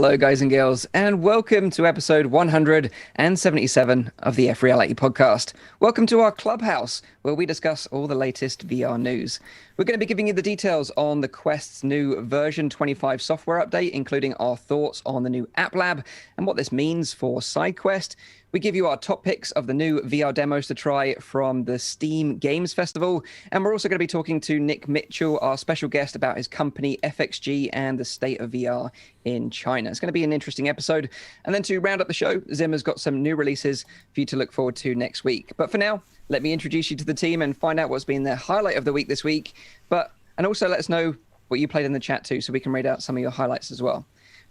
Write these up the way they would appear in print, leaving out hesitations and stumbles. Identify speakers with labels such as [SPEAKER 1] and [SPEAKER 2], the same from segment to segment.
[SPEAKER 1] Hello, guys and girls, and welcome to episode 177 of the F.Reality Podcast. Welcome to our clubhouse, where we discuss all the latest VR news. We're going to be giving you the details on the Quest's new version 25 software update, including our thoughts on the new App Lab and what this means for SideQuest. We give you our top picks of the new VR demos to try from the Steam Games Festival. And we're also going to be talking to Nikk Mitchell, our special guest, about his company FXG and the state of VR in China. It's going to be an interesting episode. And then to round up the show, Zim has got some new releases for you to look forward to next week. But for now, let me introduce you to the team and find out what's been the highlight of the week this week. And also let us know what you played in the chat too, so we can read out some of your highlights as well.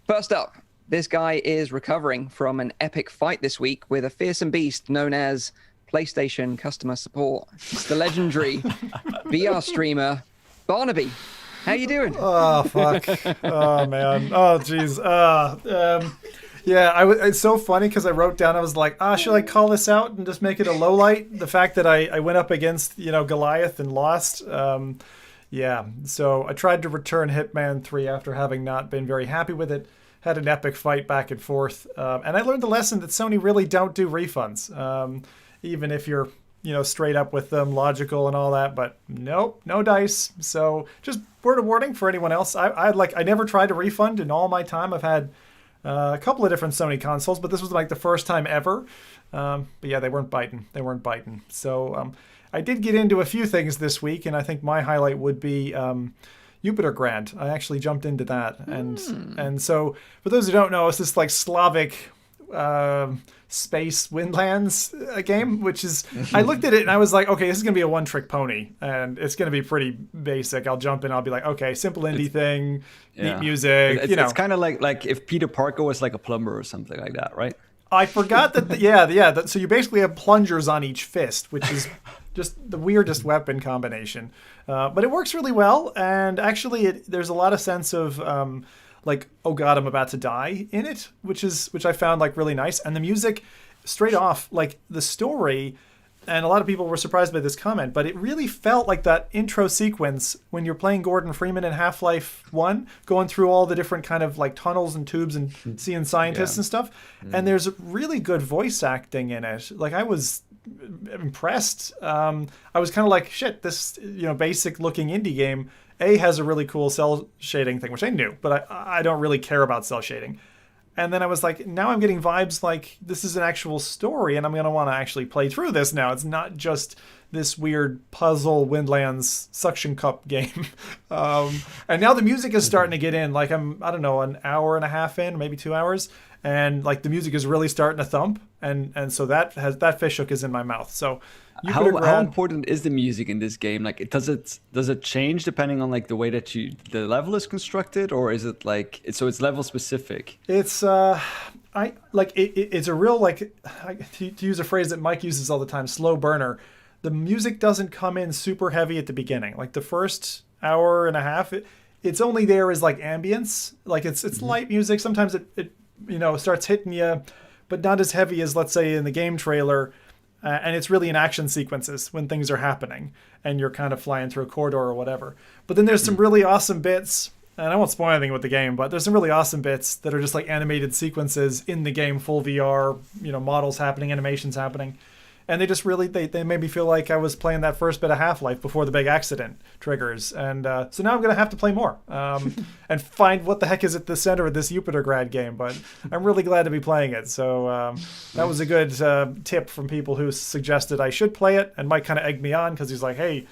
[SPEAKER 1] First up, this guy is recovering from an epic fight this week with a fearsome beast known as PlayStation Customer Support. It's the legendary VR streamer, Barnaby. How you doing?
[SPEAKER 2] Oh, fuck. Oh, man. Oh, jeez. It's so funny because I wrote down, I was like, should I call this out and just make it a low light? The fact that I went up against, Goliath and lost. So I tried to return Hitman 3 after having not been very happy with it. Had an epic fight back and forth. And I learned the lesson that Sony really don't do refunds. Even if you're, straight up with them, logical and all that. But nope, no dice. So just word of warning for anyone else. I never tried a refund in all my time. I've had a couple of different Sony consoles, but this was like the first time ever. But yeah, they weren't biting. So I did get into a few things this week, and I think my highlight would be Jupiter Grant. I actually jumped into that. And so for those who don't know, it's this like Slavic space windlands game, which is, I looked at it and I was like, okay, this is going to be a one-trick pony, and it's going to be pretty basic. I'll jump in, I'll be like, okay, simple indie thing, neat music.
[SPEAKER 3] It's kind of like if Peter Parker was like a plumber or something like that, right?
[SPEAKER 2] I forgot that, so you basically have plungers on each fist, which is just the weirdest weapon combination. But it works really well, and actually there's a lot of sense of like, oh god, I'm about to die in it, which I found like really nice. And the music, straight off, like the story, and a lot of people were surprised by this comment, but it really felt like that intro sequence when you're playing Gordon Freeman in Half-Life 1, going through all the different kind of like tunnels and tubes and seeing scientists and stuff. And there's really good voice acting in it. Like, I was impressed. I was kind of like, shit, this basic looking indie game has a really cool cell shading thing, which I knew, but I don't really care about cell shading. And then I was like, now I'm getting vibes like this is an actual story, and I'm going to want to actually play through this now. It's not just this weird puzzle Windlands suction cup game. And now the music is starting to get in. Like, an hour and a half in, maybe 2 hours. And like the music is really starting to thump. And so that fish hook is in my mouth. So
[SPEAKER 3] how important is the music in this game? Like, does it change depending on like the way that the level is constructed, or is it like it's level specific?
[SPEAKER 2] It's it's a real, like, to use a phrase that Mike uses all the time, slow burner. The music doesn't come in super heavy at the beginning. Like the first hour and a half, it's only there as like ambience. Like it's light music. Sometimes it starts hitting you, but not as heavy as, let's say, in the game trailer. And it's really in action sequences when things are happening and you're kind of flying through a corridor or whatever. But then there's some really awesome bits, and I won't spoil anything with the game, but there's some really awesome bits that are just like animated sequences in the game, full VR, models happening, animations happening. And they just really, they made me feel like I was playing that first bit of Half-Life before the big accident triggers. And so now I'm going to have to play more and find what the heck is at the center of this Jupiter Grad game. But I'm really glad to be playing it. So that was a good tip from people who suggested I should play it. And Mike kind of egged me on because he's like, hey,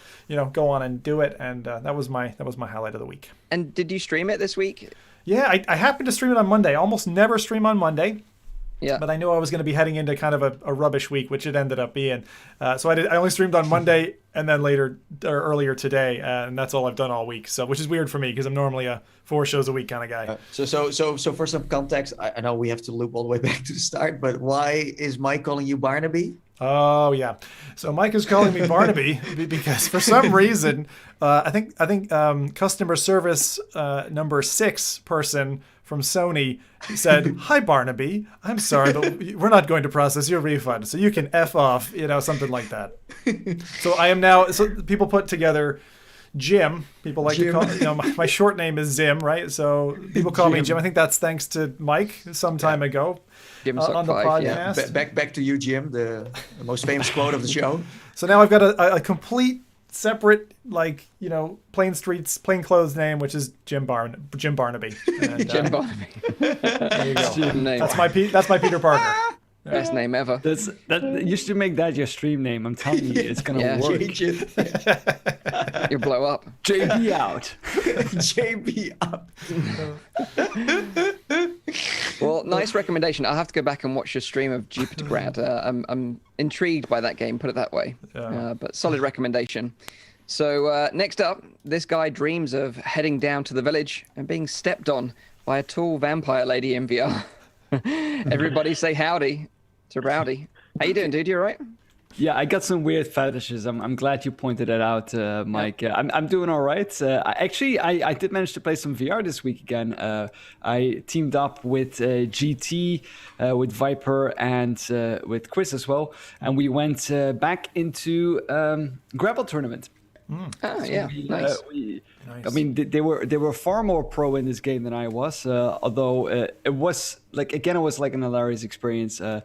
[SPEAKER 2] go on and do it. And that was my highlight of the week.
[SPEAKER 1] And did you stream it this week?
[SPEAKER 2] Yeah, I happened to stream it on Monday. I almost never stream on Monday.
[SPEAKER 1] Yeah.
[SPEAKER 2] But I knew I was going to be heading into kind of a rubbish week, which it ended up being. So I only streamed on Monday and then earlier today, and that's all I've done all week. So, which is weird for me because I'm normally a 4 shows a week kind of guy.
[SPEAKER 4] So for some context, I know we have to loop all the way back to the start, but why is Mike calling you Barnaby?
[SPEAKER 2] Oh yeah, so Mike is calling me Barnaby because for some reason, I think customer service number 6 person from Sony said, "Hi Barnaby, I'm sorry, but we're not going to process your refund, so you can F off," something like that. So I am now. So people put together, Jim. People like to call, my short name is Zim, right? So people call me Jim. I think that's thanks to Mike some time ago on the podcast.
[SPEAKER 4] Back to you, Jim, the most famous quote of the show.
[SPEAKER 2] So now I've got a complete separate, plain clothes name, which is Jim Barnaby. And,
[SPEAKER 1] Jim Barnaby.
[SPEAKER 2] There you go.
[SPEAKER 1] Jim name.
[SPEAKER 2] That's my Peter Parker.
[SPEAKER 1] Best name ever.
[SPEAKER 3] You should make that your stream name. I'm telling you, it's gonna work.
[SPEAKER 4] Change it.
[SPEAKER 1] You'll blow up.
[SPEAKER 3] JB out.
[SPEAKER 4] JB up.
[SPEAKER 1] Well, nice recommendation. I'll have to go back and watch your stream of Jupiter Grad. I'm intrigued by that game, put it that way. But solid recommendation. So next up, this guy dreams of heading down to the village and being stepped on by a tall vampire lady in VR. Everybody say howdy to Rowdy. How you doing, dude? You all right?
[SPEAKER 3] Yeah, I got some weird fetishes. I'm glad you pointed it out, Mike. I'm doing all right. I did manage to play some VR this week again. I teamed up with GT, with Viper, and with Chris as well, and we went back into Grapple Tournament.
[SPEAKER 1] Nice.
[SPEAKER 3] I mean, they were far more pro in this game than I was. Although it was like an hilarious experience. That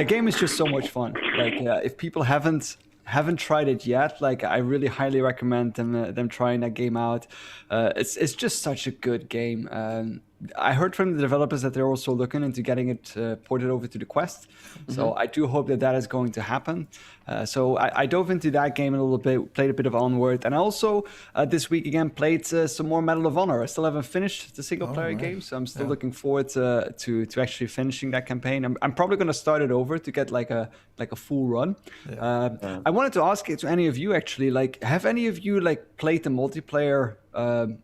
[SPEAKER 3] game is just so much fun. If people haven't tried it yet, I really highly recommend them trying that game out. It's just such a good game. I heard from the developers that they're also looking into getting it ported over to the Quest. So I do hope that is going to happen. So I dove into that game a little bit, played a bit of Onward, and I also this week again played some more Medal of Honor. I still haven't finished the single player game, so I'm still looking forward to actually finishing that campaign. I'm probably going to start it over to get like a full run. I wanted to ask it to any of you actually, have any of you played the multiplayer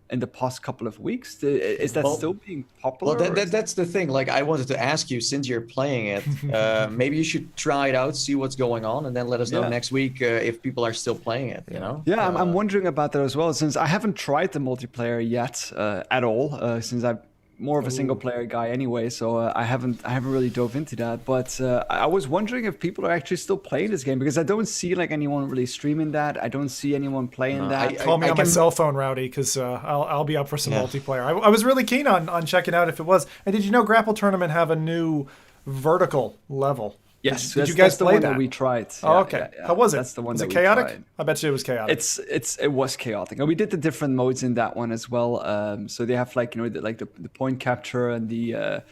[SPEAKER 3] in the past couple of weeks? Is that still being popular?
[SPEAKER 4] Well, that's the thing. I wanted to ask you, since you're playing it, maybe you should try it out, see what's going on, and then let us know next week if people are still playing it.
[SPEAKER 3] Yeah, I'm wondering about that as well, since I haven't tried the multiplayer yet at all, since I'm more of a single player guy anyway, so I haven't really dove into that. But I was wondering if people are actually still playing this game, because I don't see anyone really streaming that. I don't see anyone playing that.
[SPEAKER 2] Call me on my cell phone, Rowdy, because I'll be up for some multiplayer. I was really keen on checking out if it was. And did you know Grapple Tournament have a new vertical level?
[SPEAKER 3] Yes,
[SPEAKER 2] did you guys play
[SPEAKER 3] that we tried?
[SPEAKER 2] Oh, okay. How was it?
[SPEAKER 3] That's the one.
[SPEAKER 2] Was
[SPEAKER 3] it
[SPEAKER 2] chaotic?
[SPEAKER 3] Tried.
[SPEAKER 2] I bet you it was chaotic.
[SPEAKER 3] It was chaotic. And we did the different modes in that one as well. So they have the point capture and the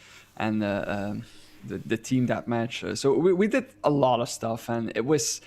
[SPEAKER 3] team deathmatch. So we did a lot of stuff, and it was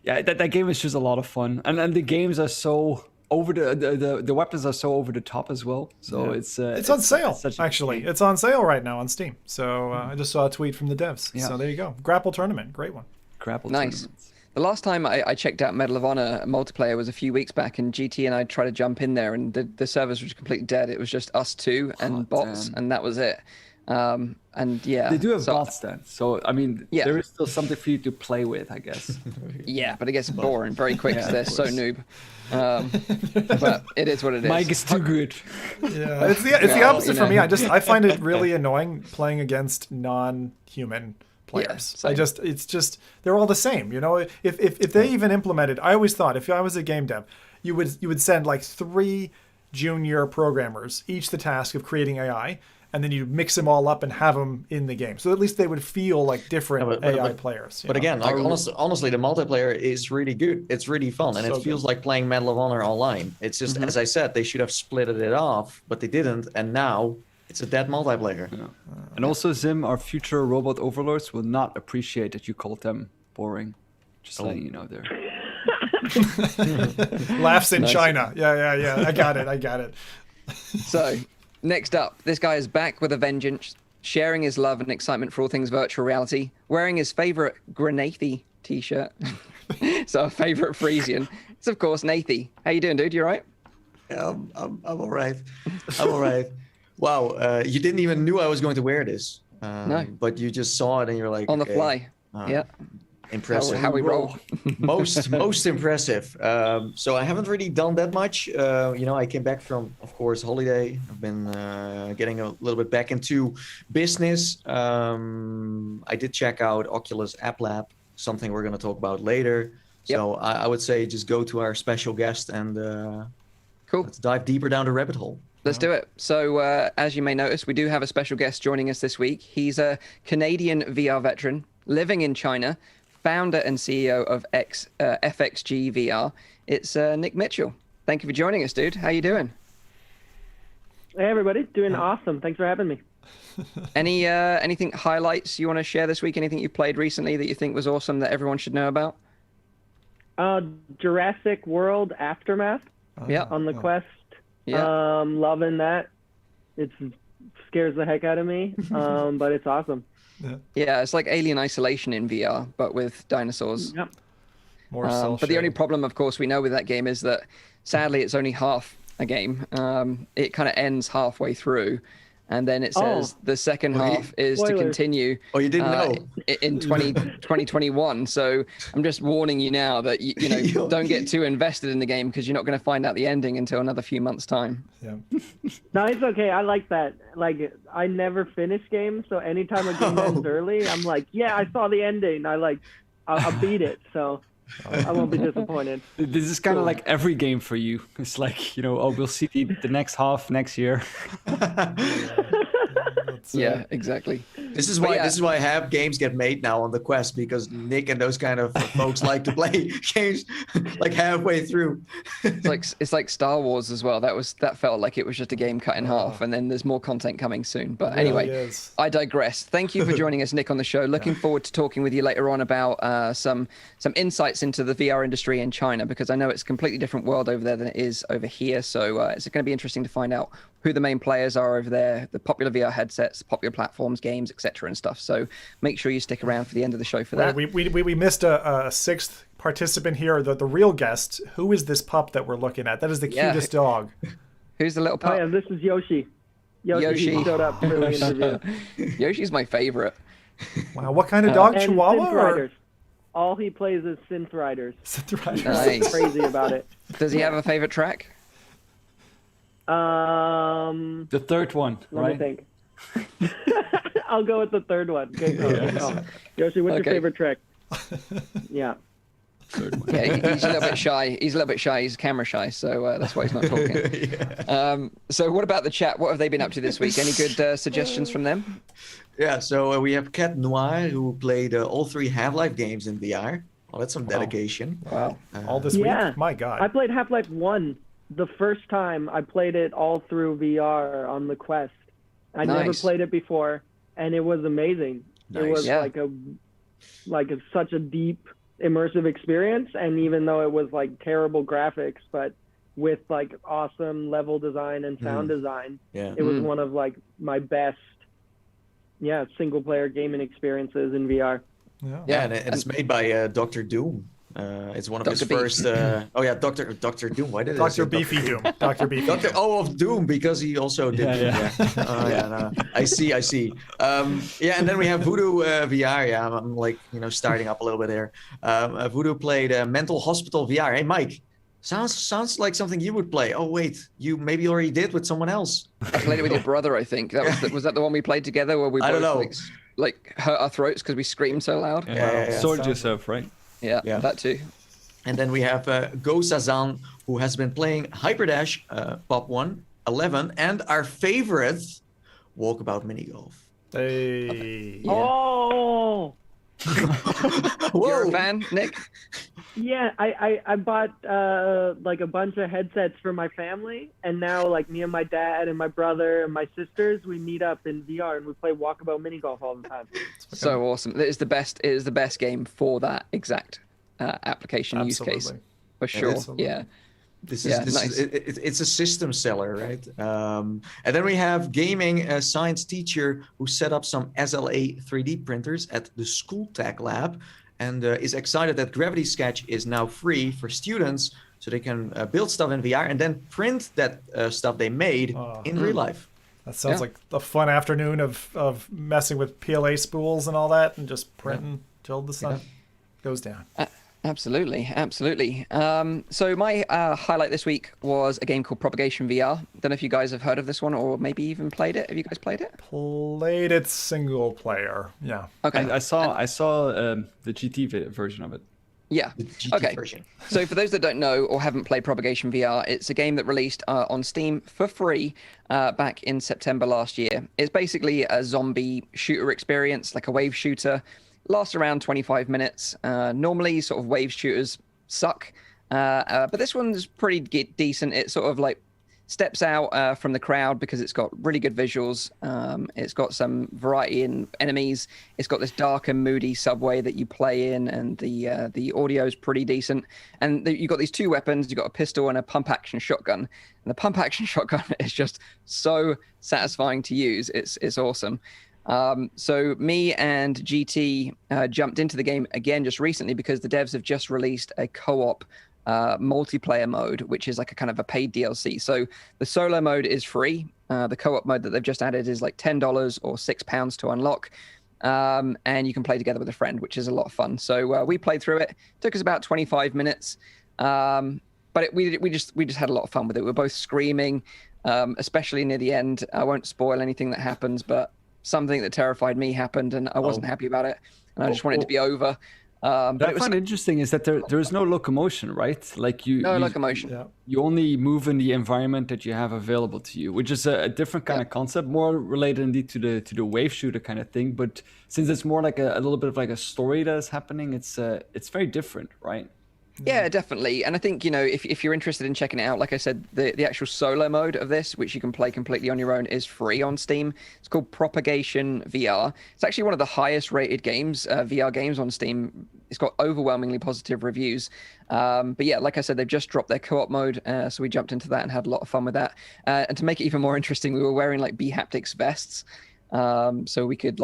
[SPEAKER 3] that game was just a lot of fun. And the games are so over the weapons are so over the top as well. So it's
[SPEAKER 2] on sale, actually. It's on sale right now on Steam. So I just saw a tweet from the devs. Yeah. So there you go. Grapple Tournament, great one.
[SPEAKER 3] Grapple
[SPEAKER 1] nice.
[SPEAKER 3] Tournament.
[SPEAKER 1] The last time I checked out Medal of Honor multiplayer was a few weeks back, and GT and I tried to jump in there, and the servers were just completely dead. It was just us two and bots, and that was it. And
[SPEAKER 3] they do have bots then, so I mean, there is still something for you to play with, I guess.
[SPEAKER 1] Yeah, but it gets boring very quick because they're so noob. But it is what it is.
[SPEAKER 3] Mike is too good.
[SPEAKER 2] Yeah, it's the opposite for me. I find it really annoying playing against non-human players. It's just they're all the same. If they even implemented, I always thought if I was a game dev, you would send 3 junior programmers, each the task of creating AI. And then you mix them all up and have them in the game. So at least they would feel like different AI players.
[SPEAKER 4] But again, honestly, the multiplayer is really good. It's really fun. And it feels like playing Medal of Honor online. It's just, as I said, they should have split it off, but they didn't. And now it's a dead multiplayer. Yeah.
[SPEAKER 3] And also, Zim, our future robot overlords will not appreciate that you called them boring. Just letting you know there.
[SPEAKER 2] Laughs in China. Yeah. I got it.
[SPEAKER 1] So... next up, this guy is back with a vengeance, sharing his love and excitement for all things virtual reality, wearing his favorite Grenathy t-shirt. So a favorite Frisian. It's, of course, Nathy. How you doing, dude? You all right?
[SPEAKER 4] Yeah, I'm all right. Wow, you didn't even knew I was going to wear this.
[SPEAKER 1] No.
[SPEAKER 4] But you just saw it and you're like...
[SPEAKER 1] on the fly. Yeah.
[SPEAKER 4] Impressive.
[SPEAKER 1] How we roll.
[SPEAKER 4] most impressive. So I haven't really done that much. I came back from, of course, holiday. I've been getting a little bit back into business. I did check out Oculus App Lab, something we're going to talk about later. Yep. So I would say just go to our special guest and
[SPEAKER 1] Cool.
[SPEAKER 4] Let's dive deeper down the rabbit hole.
[SPEAKER 1] Let's do it. So, as you may notice, we do have a special guest joining us this week. He's a Canadian VR veteran living in China, founder and CEO of FXG VR. It's Nikk Mitchell. Thank you for joining us, dude. How you doing?
[SPEAKER 5] Hey, everybody. Doing awesome. Thanks for having me.
[SPEAKER 1] Anything highlights you want to share this week? Anything you played recently that you think was awesome that everyone should know about?
[SPEAKER 5] Jurassic World Aftermath on the Quest.
[SPEAKER 1] Yeah.
[SPEAKER 5] Loving that. It scares the heck out of me, but it's awesome.
[SPEAKER 1] Yeah, it's like Alien Isolation in VR, but with dinosaurs.
[SPEAKER 5] Yep.
[SPEAKER 2] More
[SPEAKER 1] But the only problem, of course, we know with that game is that sadly it's only half a game. It kind of ends halfway through, and then it says the second half is to
[SPEAKER 5] Spoilers.
[SPEAKER 1] continue.
[SPEAKER 4] Oh, you didn't know?
[SPEAKER 1] In 2021. So I'm just warning you now that you know don't get too invested in the game because you're not going to find out the ending until another few months' time.
[SPEAKER 2] Yeah.
[SPEAKER 5] No, it's okay. I like that. Like, I never finish games, so anytime a game ends early, I'm like, yeah, I saw the ending. I'll beat it, so I won't be disappointed.
[SPEAKER 3] This is kind of like every game for you. It's like, we'll see the next half next year.
[SPEAKER 1] Yeah, exactly.
[SPEAKER 4] This is why half games get made now on the Quest, because Nikk and those kind of folks like to play games like halfway through.
[SPEAKER 1] It's like Star Wars as well. That felt like it was just a game cut in half, and then there's more content coming soon. But anyway, I digress. Thank you for joining us, Nikk, on the show. Looking forward to talking with you later on about some insights into the VR industry in China, because I know it's a completely different world over there than it is over here. So it's going to be interesting to find out who the main players are over there, the popular VR headsets, popular platforms, games, etc. and stuff. So make sure you stick around for the end of the show for that.
[SPEAKER 2] We missed a sixth participant here, the real guest. Who is this pup that we're looking at? That is the cutest dog.
[SPEAKER 1] Who's the little pup?
[SPEAKER 5] Oh, yeah, this is Yoshi. Yoshi. He showed up for the interview.
[SPEAKER 1] Yoshi's my favorite.
[SPEAKER 2] Wow, what kind of dog?
[SPEAKER 5] And
[SPEAKER 2] Chihuahua?
[SPEAKER 5] SynthRiders. All he plays is SynthRiders.
[SPEAKER 2] SynthRiders.
[SPEAKER 1] Nice.
[SPEAKER 5] Crazy about it.
[SPEAKER 1] Does he have a favorite track?
[SPEAKER 3] The third one,
[SPEAKER 5] Let me think. I'll go with the third one. Okay, go. Yoshi, what's your favorite trick? Yeah.
[SPEAKER 1] Yeah, he's a little bit shy. He's camera shy, so that's why he's not talking. So what about the chat? What have they been up to this week? Any good suggestions from them?
[SPEAKER 4] Yeah, so we have Cat Noir, who played all 3 Half-Life games in VR. Well, that's some dedication.
[SPEAKER 1] Wow.
[SPEAKER 2] All this week? My God.
[SPEAKER 5] I played Half-Life 1 the first time. I played it all through VR on the Quest. I never played it before, and it was amazing. Nice. It was such a deep, immersive experience, and even though it was like terrible graphics, but with like awesome level design and sound design, it was one of like my best single player gaming experiences in VR.
[SPEAKER 4] And it's made by Dr. Doom. It's one of his first. Dr. Doom. Why did
[SPEAKER 2] Dr. Beefy Doom? Dr. Beefy.
[SPEAKER 4] Of Doom, because he also did. I see. And then we have Voodoo VR. Yeah, I'm like starting up a little bit there. Voodoo played Mental Hospital VR. Hey, Mike. Sounds like something you would play. Oh wait, you maybe already did with someone else.
[SPEAKER 1] I played it with your brother, I think. Was that the one we played together where we both like hurt our throats because we screamed so loud?
[SPEAKER 3] Soiled yourself, right?
[SPEAKER 1] Yeah, that too.
[SPEAKER 4] And then we have Go Sazan, who has been playing Hyperdash, Pop 1, 11, and our favorite, Walkabout Mini Golf.
[SPEAKER 2] Hey.
[SPEAKER 5] Oh!
[SPEAKER 1] You're a fan, Nikk?
[SPEAKER 5] Yeah, I bought like a bunch of headsets for my family, and now like me and my dad and my brother and my sisters, we meet up in VR and we play Walkabout Mini Golf all the time.
[SPEAKER 1] So awesome! It is the best game for that exact application use case, for sure. Yeah.
[SPEAKER 4] It's a system seller, right? And then we have gaming science teacher who set up some SLA 3D printers at the School Tech Lab, and is excited that Gravity Sketch is now free for students, so they can build stuff in VR and then print that stuff they made in real life.
[SPEAKER 2] That sounds like a fun afternoon of messing with PLA spools and all that, and just printing till the sun goes down.
[SPEAKER 1] Absolutely. So my highlight this week was a game called Propagation VR. Don't know if you guys have heard of this one or maybe even played it. Have you guys played it?
[SPEAKER 2] Played it single player. Yeah.
[SPEAKER 1] Okay.
[SPEAKER 3] I saw the GT version of it.
[SPEAKER 1] Yeah.
[SPEAKER 4] The GT version.
[SPEAKER 1] So for those that don't know or haven't played Propagation VR, it's a game that released on Steam for free back in September last year. It's basically a zombie shooter experience, like a wave shooter. Lasts around 25 minutes. Normally, sort of wave shooters suck, but this one's pretty decent. It sort of like steps out from the crowd because it's got really good visuals. It's got some variety in enemies. It's got this dark and moody subway that you play in, and the audio is pretty decent. And you've got these two weapons. You've got a pistol and a pump-action shotgun. And the pump-action shotgun is just so satisfying to use. It's awesome. So me and GT jumped into the game again just recently because the devs have just released a co-op multiplayer mode, which is like a kind of a paid DLC. So the solo mode is free. The co-op mode that they've just added is like $10 or £6 to unlock. And you can play together with a friend, which is a lot of fun. So we played through it. Took us about 25 minutes. But we just had a lot of fun with it. We were both screaming, especially near the end. I won't spoil anything that happens, but something that terrified me happened, and I wasn't happy about it. And I just wanted it to be over.
[SPEAKER 3] What I find interesting is that there is no locomotion, right? Like
[SPEAKER 1] locomotion.
[SPEAKER 3] You only move in the environment that you have available to you, which is a different kind of concept, more related indeed to the wave shooter kind of thing. But since it's more like a little bit of like a story that is happening, it's very different, right?
[SPEAKER 1] Yeah, definitely. And I think, if you're interested in checking it out, like I said, the actual solo mode of this, which you can play completely on your own, is free on Steam. It's called Propagation VR. It's actually one of the highest rated games, VR games on Steam. It's got overwhelmingly positive reviews. But yeah, like I said, they've just dropped their co-op mode. So we jumped into that and had a lot of fun with that. And to make it even more interesting, we were wearing like B-haptics vests. So we could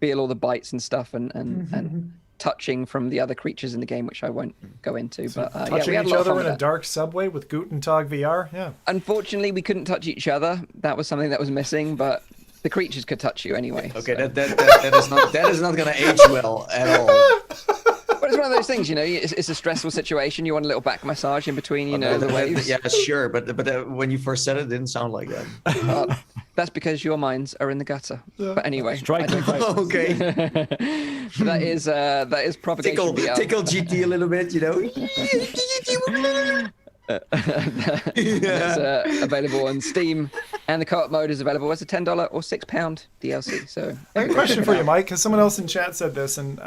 [SPEAKER 1] feel all the bites and stuff and touching from the other creatures in the game, which I won't go into. But
[SPEAKER 2] touching
[SPEAKER 1] we had
[SPEAKER 2] each
[SPEAKER 1] a lot of
[SPEAKER 2] other
[SPEAKER 1] fun
[SPEAKER 2] in
[SPEAKER 1] with
[SPEAKER 2] a dark subway with Guten Tag VR. Yeah.
[SPEAKER 1] Unfortunately, we couldn't touch each other. That was something that was missing, but the creatures could touch you anyway.
[SPEAKER 4] Okay,
[SPEAKER 1] so.
[SPEAKER 4] that is not going to age well at all.
[SPEAKER 1] But it's one of those things, it's a stressful situation. You want a little back massage in between, the waves.
[SPEAKER 4] Yeah, sure, but when you first said it, it didn't sound like that.
[SPEAKER 1] That's because your minds are in the gutter. But anyway,
[SPEAKER 4] okay.
[SPEAKER 1] So that is Propagation VR.
[SPEAKER 4] Tickle GT a little bit,
[SPEAKER 1] That's available on Steam, and the co-op mode is available as a $10 or £6 DLC. So,
[SPEAKER 2] I have a question for you, Mike, because someone else in chat said this, and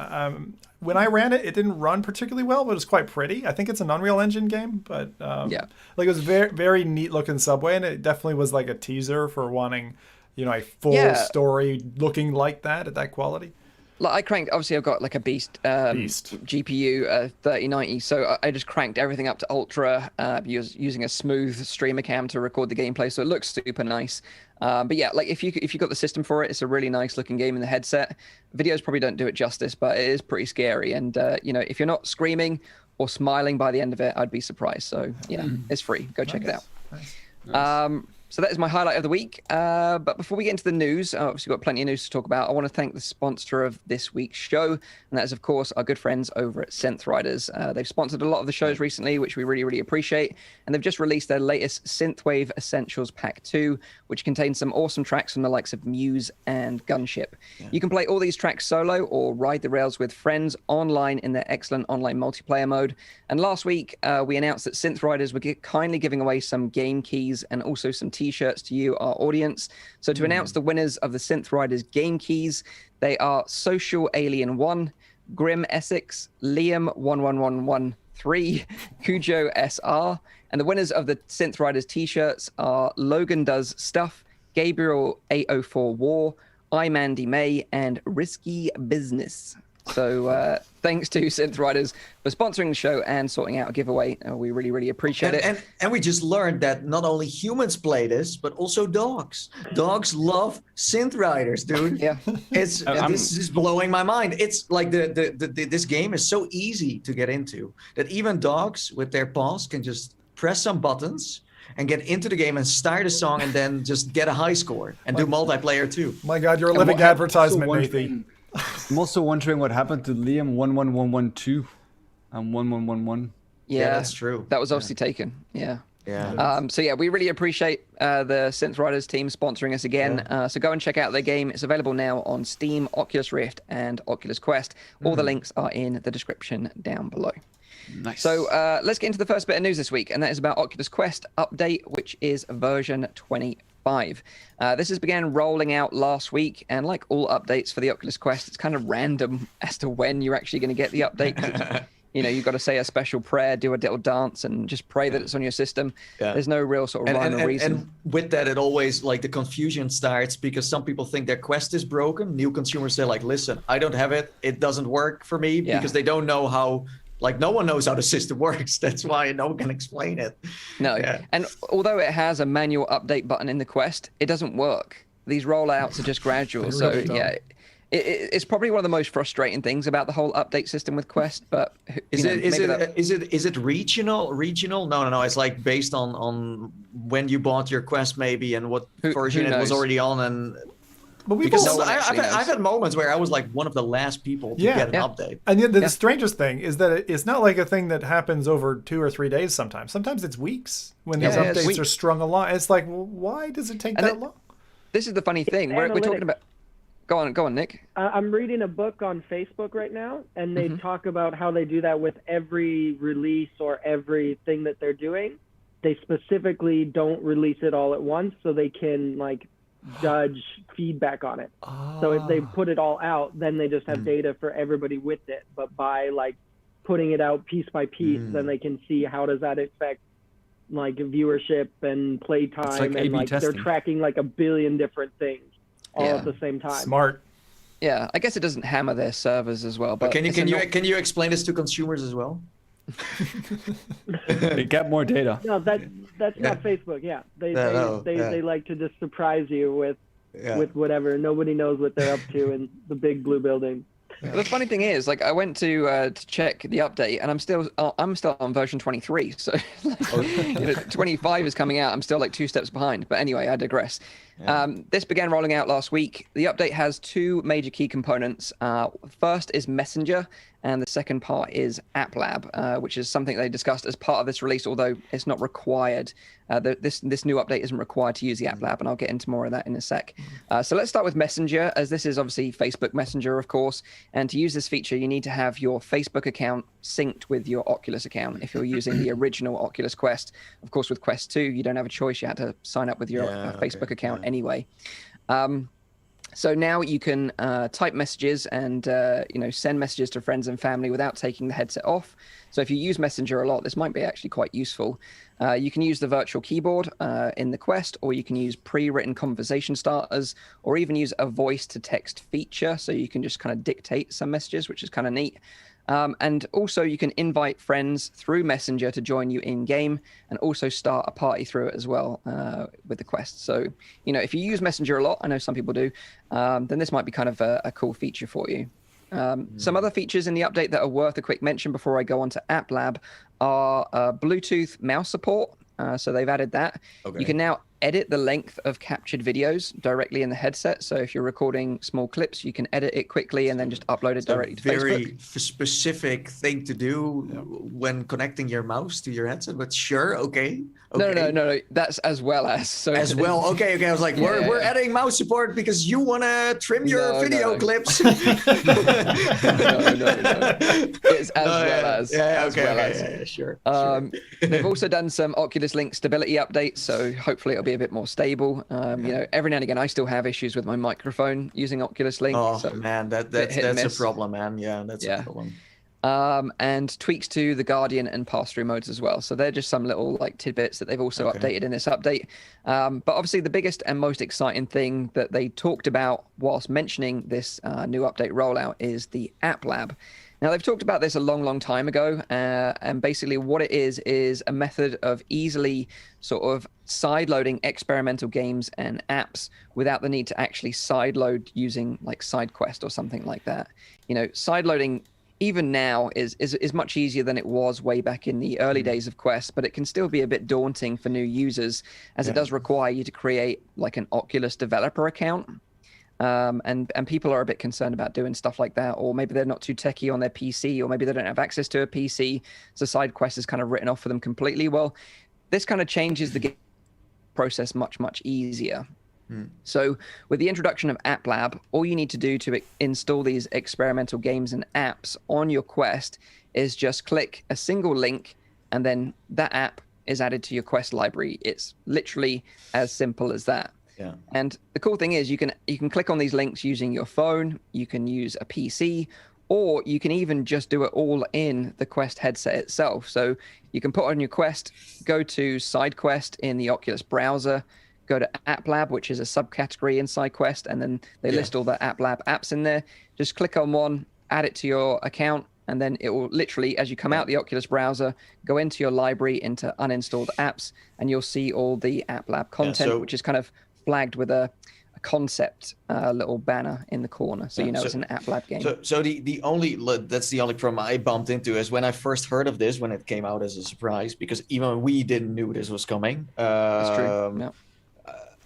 [SPEAKER 2] when I ran it, it didn't run particularly well, but it was quite pretty. I think it's an Unreal Engine game, but it was very, very neat looking subway, and it definitely was like a teaser for wanting, a full story looking like that at that quality.
[SPEAKER 1] Like I cranked, obviously I've got like a beast GPU 3090, so I just cranked everything up to ultra, using a smooth streamer cam to record the gameplay, so it looks super nice. But yeah, like if you got the system for it, it's a really nice looking game in the headset. Videos probably don't do it justice, but it is pretty scary. And if you're not screaming or smiling by the end of it, I'd be surprised. So it's free. Go check it out. Nice. So that is my highlight of the week. But before we get into the news, obviously we've got plenty of news to talk about. I want to thank the sponsor of this week's show, and that is, of course, our good friends over at SynthRiders. They've sponsored a lot of the shows recently, which we really, really appreciate. And they've just released their latest Synthwave Essentials Pack 2, which contains some awesome tracks from the likes of Muse and Gunship. Yeah. You can play all these tracks solo or ride the rails with friends online in their excellent online multiplayer mode. And last week, we announced that SynthRiders were kindly giving away some game keys and also some t-shirts to you, our audience. So to announce the winners of the SynthRiders game keys, they are Social Alien 1, Grim Essex, Liam 11113, Cujo SR, and the winners of the SynthRiders t-shirts are Logan Does Stuff, Gabriel 804 War, I Mandy May, and Risky Business. So thanks to SynthRiders for sponsoring the show and sorting out a giveaway. We really, really appreciate it. And
[SPEAKER 4] we just learned that not only humans play this, but also dogs. Dogs love SynthRiders, dude.
[SPEAKER 1] Yeah,
[SPEAKER 4] this is blowing my mind. It's like this game is so easy to get into that even dogs with their paws can just press some buttons and get into the game and start a song and then just get a high score and do multiplayer too.
[SPEAKER 2] My God, you're a living advertisement, Nathan.
[SPEAKER 3] I'm also wondering what happened to Liam 11112 and 1111.
[SPEAKER 1] Yeah,
[SPEAKER 4] that's true.
[SPEAKER 1] That was obviously taken. Yeah.
[SPEAKER 4] Yeah.
[SPEAKER 1] So yeah, we really appreciate the SynthRiders team sponsoring us again. So go and check out their game. It's available now on Steam, Oculus Rift, and Oculus Quest. All the links are in the description down below.
[SPEAKER 3] Nice.
[SPEAKER 1] So let's get into the first bit of news this week, and that is about Oculus Quest update, which is version 25. This has began rolling out last week, and like all updates for the Oculus Quest, it's kind of random as to when you're actually going to get the update. You know, you've got to say a special prayer, do a little dance, and just pray that it's on your system. There's no real sort of rhyme or reason.
[SPEAKER 4] And with that, it always, like, the confusion starts because some people think their Quest is broken. New consumers say, like, listen, I don't have it. It doesn't work for me because they don't know how. Like, no one knows how the system works. That's why no one can explain it.
[SPEAKER 1] No. And although it has a manual update button in the Quest, it doesn't work. These rollouts are just gradual. So, it's probably one of the most frustrating things about the whole update system with Quest. But
[SPEAKER 4] is it regional? No. It's like based on when you bought your Quest, maybe, and what version it was already on. And
[SPEAKER 2] but
[SPEAKER 4] I've had moments where I was like one of the last people to get an update.
[SPEAKER 2] And the strangest thing is that it's not like a thing that happens over 2 or 3 days sometimes. Sometimes it's weeks when these updates are strung along. It's like, well, why does it take that long?
[SPEAKER 1] This is the funny thing. We're talking about... Go on, Nikk.
[SPEAKER 5] I'm reading a book on Facebook right now, and they talk about how they do that with every release or everything that they're doing. They specifically don't release it all at once so they can, like, judge feedback on it. So if they put it all out, then they just have data for everybody with it. But by like putting it out piece by piece, then they can see how does that affect like viewership and playtime, and like they're tracking like a billion different things all at the same time.
[SPEAKER 2] Smart.
[SPEAKER 1] Yeah, I guess it doesn't hammer their servers as well. But
[SPEAKER 4] can you explain this to consumers as well?
[SPEAKER 3] They get more data.
[SPEAKER 5] No, that's not Facebook. Yeah, they like to just surprise you with whatever. Nobody knows what they're up to in the big blue building.
[SPEAKER 1] The funny thing is, like, I went to check the update, and I'm still on version 23. So, 25 is coming out. I'm still like 2 steps behind. But anyway, I digress. This began rolling out last week. The update has 2 major key components. First is Messenger, and the second part is App Lab, which is something they discussed as part of this release, although it's not required. This new update isn't required to use the App Lab, and I'll get into more of that in a sec. So let's start with Messenger, as this is obviously Facebook Messenger, of course. And to use this feature, you need to have your Facebook account synced with your Oculus account if you're using the original Oculus Quest. Of course, with Quest 2, you don't have a choice. You had to sign up with your Facebook account anyway. So now you can type messages and send messages to friends and family without taking the headset off. So if you use Messenger a lot, this might be actually quite useful. You can use the virtual keyboard in the Quest, or you can use pre-written conversation starters, or even use a voice-to-text feature, so you can just kind of dictate some messages, which is kind of neat. And also you can invite friends through Messenger to join you in game, and also start a party through it as well with the Quest. So, if you use Messenger a lot, I know some people do, then this might be kind of a cool feature for you. Some other features in the update that are worth a quick mention before I go on to App Lab are Bluetooth mouse support. So they've added that. You can now edit the length of captured videos directly in the headset. So if you're recording small clips, you can edit it quickly and then just upload it directly to Facebook.
[SPEAKER 4] Very specific thing to do when connecting your mouse to your headset, but sure, okay.
[SPEAKER 1] No. That's as well as. So
[SPEAKER 4] as well, okay. I was like, we're adding mouse support because you want to trim your video clips.
[SPEAKER 1] No. It's as well as.
[SPEAKER 4] Yeah, sure.
[SPEAKER 1] They've also done some Oculus Link stability updates, so hopefully it'll be a bit more stable. Every now and again, I still have issues with my microphone using Oculus Link.
[SPEAKER 4] Oh man, that's a problem, man. Yeah, that's a problem.
[SPEAKER 1] And tweaks to the Guardian and pass-through modes as well. So they're just some little like tidbits that they've also updated in this update. But obviously the biggest and most exciting thing that they talked about whilst mentioning this new update rollout is the App Lab. Now, they've talked about this a long, long time ago, and basically what it is a method of easily sort of sideloading experimental games and apps without the need to actually sideload using like SideQuest or something like that. Sideloading even now is much easier than it was way back in the early days of Quest, but it can still be a bit daunting for new users, as it does require you to create like an Oculus developer account. And people are a bit concerned about doing stuff like that, or maybe they're not too techie on their PC, or maybe they don't have access to a PC, so SideQuest is kind of written off for them completely. Well, this kind of changes the game process much easier. So with the introduction of App Lab, all you need to do to install these experimental games and apps on your Quest is just click a single link, and then that app is added to your Quest library. It's literally as simple as that.
[SPEAKER 4] Yeah.
[SPEAKER 1] And the cool thing is you can click on these links using your phone, you can use a PC, or you can even just do it all in the Quest headset itself. So you can put on your Quest, go to SideQuest in the Oculus browser, go to App Lab, which is a subcategory in SideQuest, and then they list all the App Lab apps in there. Just click on one, add it to your account, and then it will literally, as you come out the Oculus browser, go into your library, into uninstalled apps, and you'll see all the App Lab content, which is kind of flagged with a concept little banner in the corner, so you know it's an App Lab game.
[SPEAKER 4] So the only problem I bumped into is when I first heard of this, when it came out as a surprise, because even we didn't knew this was coming.
[SPEAKER 1] That's true. Yeah.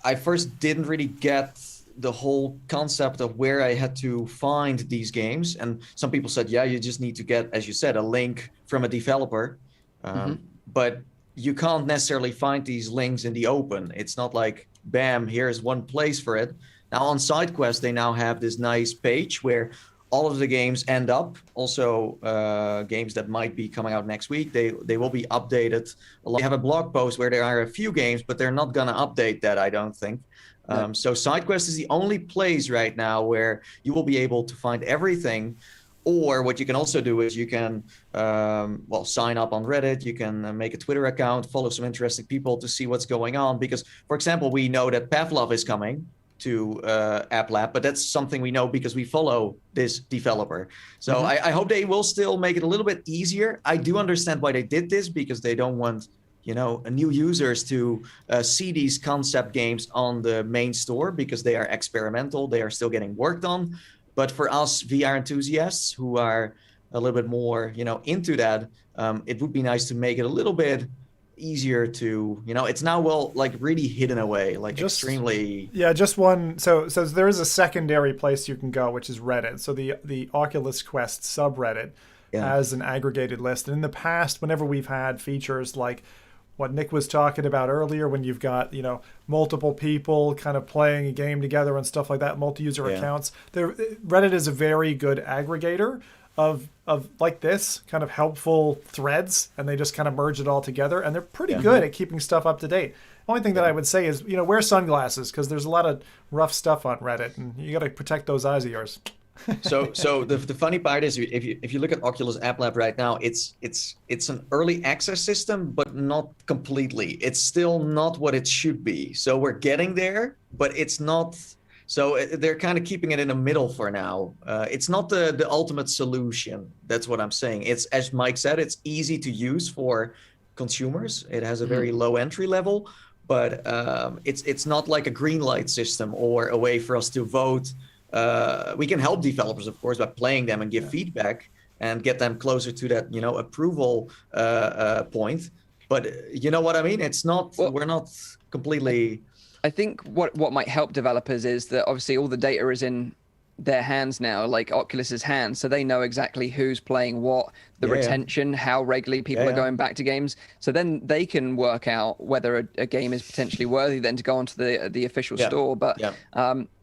[SPEAKER 4] I first didn't really get the whole concept of where I had to find these games. And some people said, yeah, you just need to get, as you said, a link from a developer. But you can't necessarily find these links in the open. It's not like, bam, here's one place for it. Now on SideQuest, they now have this nice page where all of the games end up. Also, games that might be coming out next week, they will be updated. They have a blog post where there are a few games, but they're not going to update that, I don't think. So SideQuest is the only place right now where you will be able to find everything. Or what you can also do is you can, sign up on Reddit. You can make a Twitter account, follow some interesting people to see what's going on. Because, for example, we know that Pavlov is coming to App Lab, but that's something we know because we follow this developer. So I hope they will still make it a little bit easier. I do understand why they did this, because they don't want, new users to see these concept games on the main store, because they are experimental. They are still getting worked on. But for us VR enthusiasts who are a little bit more, into that, it would be nice to make it a little bit easier to, it's now really hidden away, extremely.
[SPEAKER 2] Yeah, just one. So there is a secondary place you can go, which is Reddit. So the Oculus Quest subreddit has an aggregated list. And in the past, whenever we've had features like what Nikk was talking about earlier, when you've got, multiple people kind of playing a game together and stuff like that, multi-user accounts, Reddit is a very good aggregator of like this kind of helpful threads, and they just kind of merge it all together, and they're pretty good at keeping stuff up to date. Only thing that I would say is, wear sunglasses, because there's a lot of rough stuff on Reddit, and you got to protect those eyes of yours.
[SPEAKER 4] So the funny part is, if you look at Oculus App Lab right now, it's an early access system, but not completely. It's still not what it should be. So we're getting there, but it's not. So they're kind of keeping it in the middle for now. It's not the ultimate solution. That's what I'm saying. It's, as Mike said, it's easy to use for consumers. It has a very low entry level, but it's not like a green light system or a way for us to vote. We can help developers, of course, by playing them and give feedback and get them closer to that, approval point. But you know what I mean? It's not. We're not completely.
[SPEAKER 1] I think what might help developers is that obviously all the data is in their hands now, like Oculus's hands, so they know exactly who's playing what, the retention, how regularly people are going back to games. So then they can work out whether a game is potentially worthy then to go onto the official store. But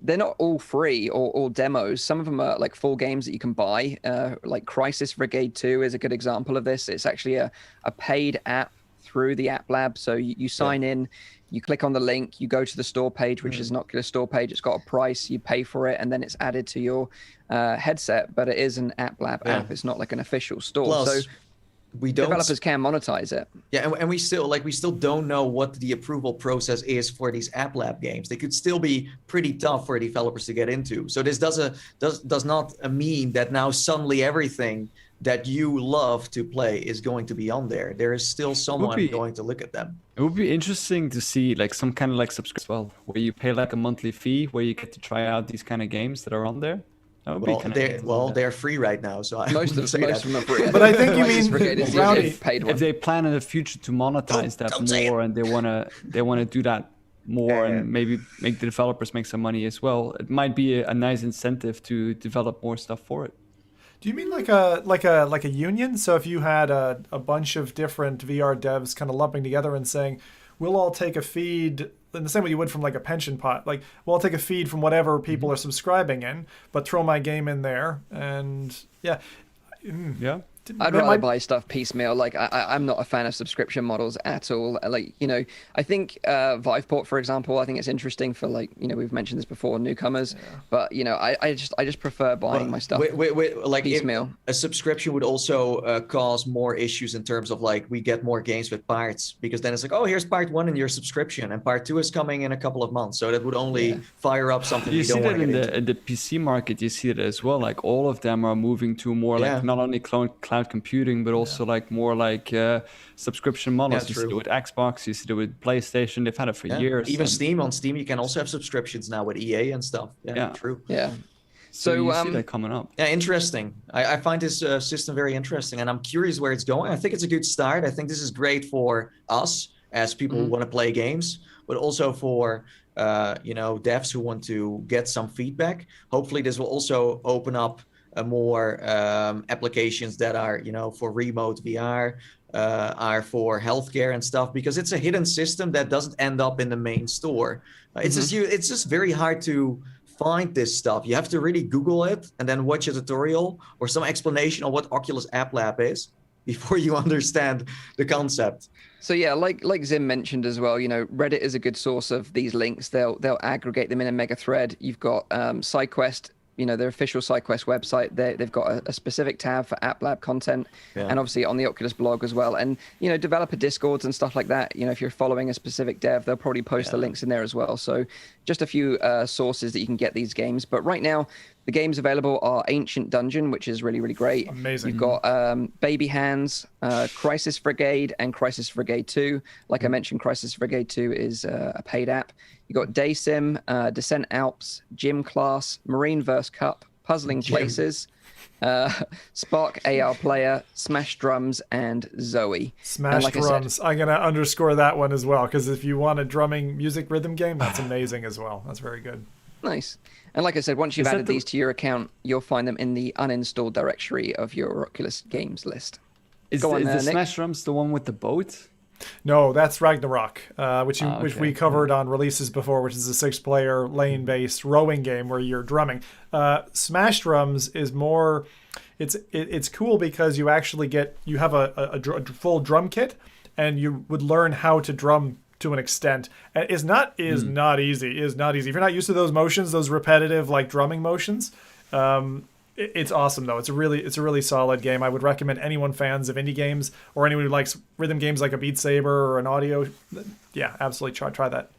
[SPEAKER 1] they're not all free or all demos. Some of them are like full games that you can buy. Like Crisis Brigade 2 is a good example of this. It's actually a paid app through the App Lab. So you sign in, you click on the link, you go to the store page, which is an Oculus store page. It's got a price, you pay for it, and then it's added to your headset. But it is an App Lab app. It's not like an official store.
[SPEAKER 4] Plus,
[SPEAKER 1] so developers can monetize it.
[SPEAKER 4] Yeah, and we still don't know what the approval process is for these App Lab games. They could still be pretty tough for developers to get into. So this does not mean that now suddenly everything that you love to play is going to be on there. There is still someone going to look at them.
[SPEAKER 3] It would be interesting to see like some kind of like subscription as well, where you pay like a monthly fee where you get to try out these kind of games that are on there.
[SPEAKER 4] They're free right now, so
[SPEAKER 1] most of them are free.
[SPEAKER 2] But I think you mean
[SPEAKER 1] paid one.
[SPEAKER 3] If they plan in the future to monetize that more, and they wanna do that more, and maybe make the developers make some money as well, it might be a nice incentive to develop more stuff for it.
[SPEAKER 2] Do you mean like a union? So if you had a bunch of different VR devs kind of lumping together and saying, we'll all take a feed in the same way you would from like a pension pot, like we'll all take a feed from whatever people are subscribing in, but throw my game in there, and yeah.
[SPEAKER 1] I'd rather buy stuff piecemeal. Like I'm not a fan of subscription models at all. Like, you know, I think Viveport, for example, I think it's interesting for, like, you know, we've mentioned this before, newcomers. But you know, I just prefer buying my stuff
[SPEAKER 4] like
[SPEAKER 1] piecemeal.
[SPEAKER 4] A subscription would also cause more issues in terms of like we get more games with parts, because then it's like, oh, here's part 1 in your subscription, and part 2 is coming in a couple of months. So that would only fire up something
[SPEAKER 3] you
[SPEAKER 4] you don't
[SPEAKER 3] see
[SPEAKER 4] want
[SPEAKER 3] that
[SPEAKER 4] to get into.
[SPEAKER 3] in the PC market. You see it as well. Like all of them are moving to more like not only cloud computing, but also like more like subscription models. You see it with Xbox, you see it with PlayStation. They've had it for years.
[SPEAKER 4] Even Steam. On Steam, you can also have subscriptions now with EA and stuff. True.
[SPEAKER 1] Yeah.
[SPEAKER 3] So you see that coming up.
[SPEAKER 4] Yeah, interesting. I find this system very interesting, and I'm curious where it's going. I think it's a good start. I think this is great for us as people who want to play games, but also for devs who want to get some feedback. Hopefully, this will also open up more applications that are, you know, for remote VR, are for healthcare and stuff, because it's a hidden system that doesn't end up in the main store. It's just very hard to find this stuff. You have to really Google it and then watch a tutorial or some explanation of what Oculus App Lab is before you understand the concept.
[SPEAKER 1] So yeah, like Zim mentioned as well, you know, Reddit is a good source of these links. They'll aggregate them in a mega thread. You've got SideQuest, you know, their official SideQuest website. They've got a specific tab for App Lab content, and obviously on the Oculus blog as well. And, you know, developer Discords and stuff like that. You know, if you're following a specific dev, they'll probably post the links in there as well. So just a few sources that you can get these games. But right now, the games available are Ancient Dungeon, which is really, really great.
[SPEAKER 2] Amazing.
[SPEAKER 1] You've got Baby Hands, Crisis Brigade, and Crisis Brigade 2. Like I mentioned, Crisis Brigade 2 is a paid app. You've got Day Sim, Descent Alps, Gym Class, Marineverse Cup, Puzzling Places, Spark AR Player, Smash Drums, and Zoe.
[SPEAKER 2] Smash Drums. I'm going to underscore that one as well, because if you want a drumming music rhythm game, that's amazing as well. That's very good.
[SPEAKER 1] Nice. And like I said, once you've added these to your account, you'll find them in the uninstalled directory of your Oculus games list.
[SPEAKER 3] Is the Smash Drums the one with the boat?
[SPEAKER 2] No, that's Ragnarok, which we covered on releases before, which is a 6-player lane-based rowing game where you're drumming. Smash Drums is more. It's cool because you actually have a full drum kit, and you would learn how to drum to an extent. It's not easy. It is not easy. If you're not used to those motions, those repetitive like drumming motions, it's awesome though. It's a really solid game. I would recommend anyone fans of indie games or anyone who likes rhythm games like a Beat Saber or an audio. Yeah, absolutely try that.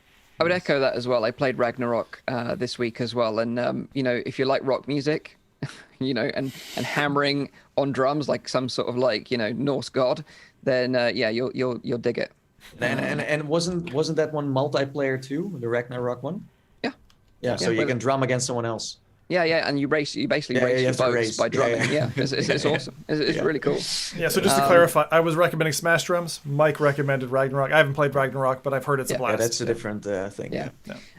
[SPEAKER 1] I would echo that as well. I played Ragnarok this week as well, and you know, if you like rock music, you know, and hammering on drums like some sort of like, you know, Norse god, then you'll dig it.
[SPEAKER 4] And wasn't that one multiplayer too, the Ragnarok one? Yeah. So you can drum against someone else.
[SPEAKER 1] Yeah, and you basically race your boats by drumming. Yeah, it's awesome. It's really cool.
[SPEAKER 2] Yeah, so just to clarify, I was recommending Smash Drums. Mike recommended Ragnarok. I haven't played Ragnarok, but I've heard it's a blast.
[SPEAKER 4] Yeah, that's a different thing.
[SPEAKER 1] Yeah.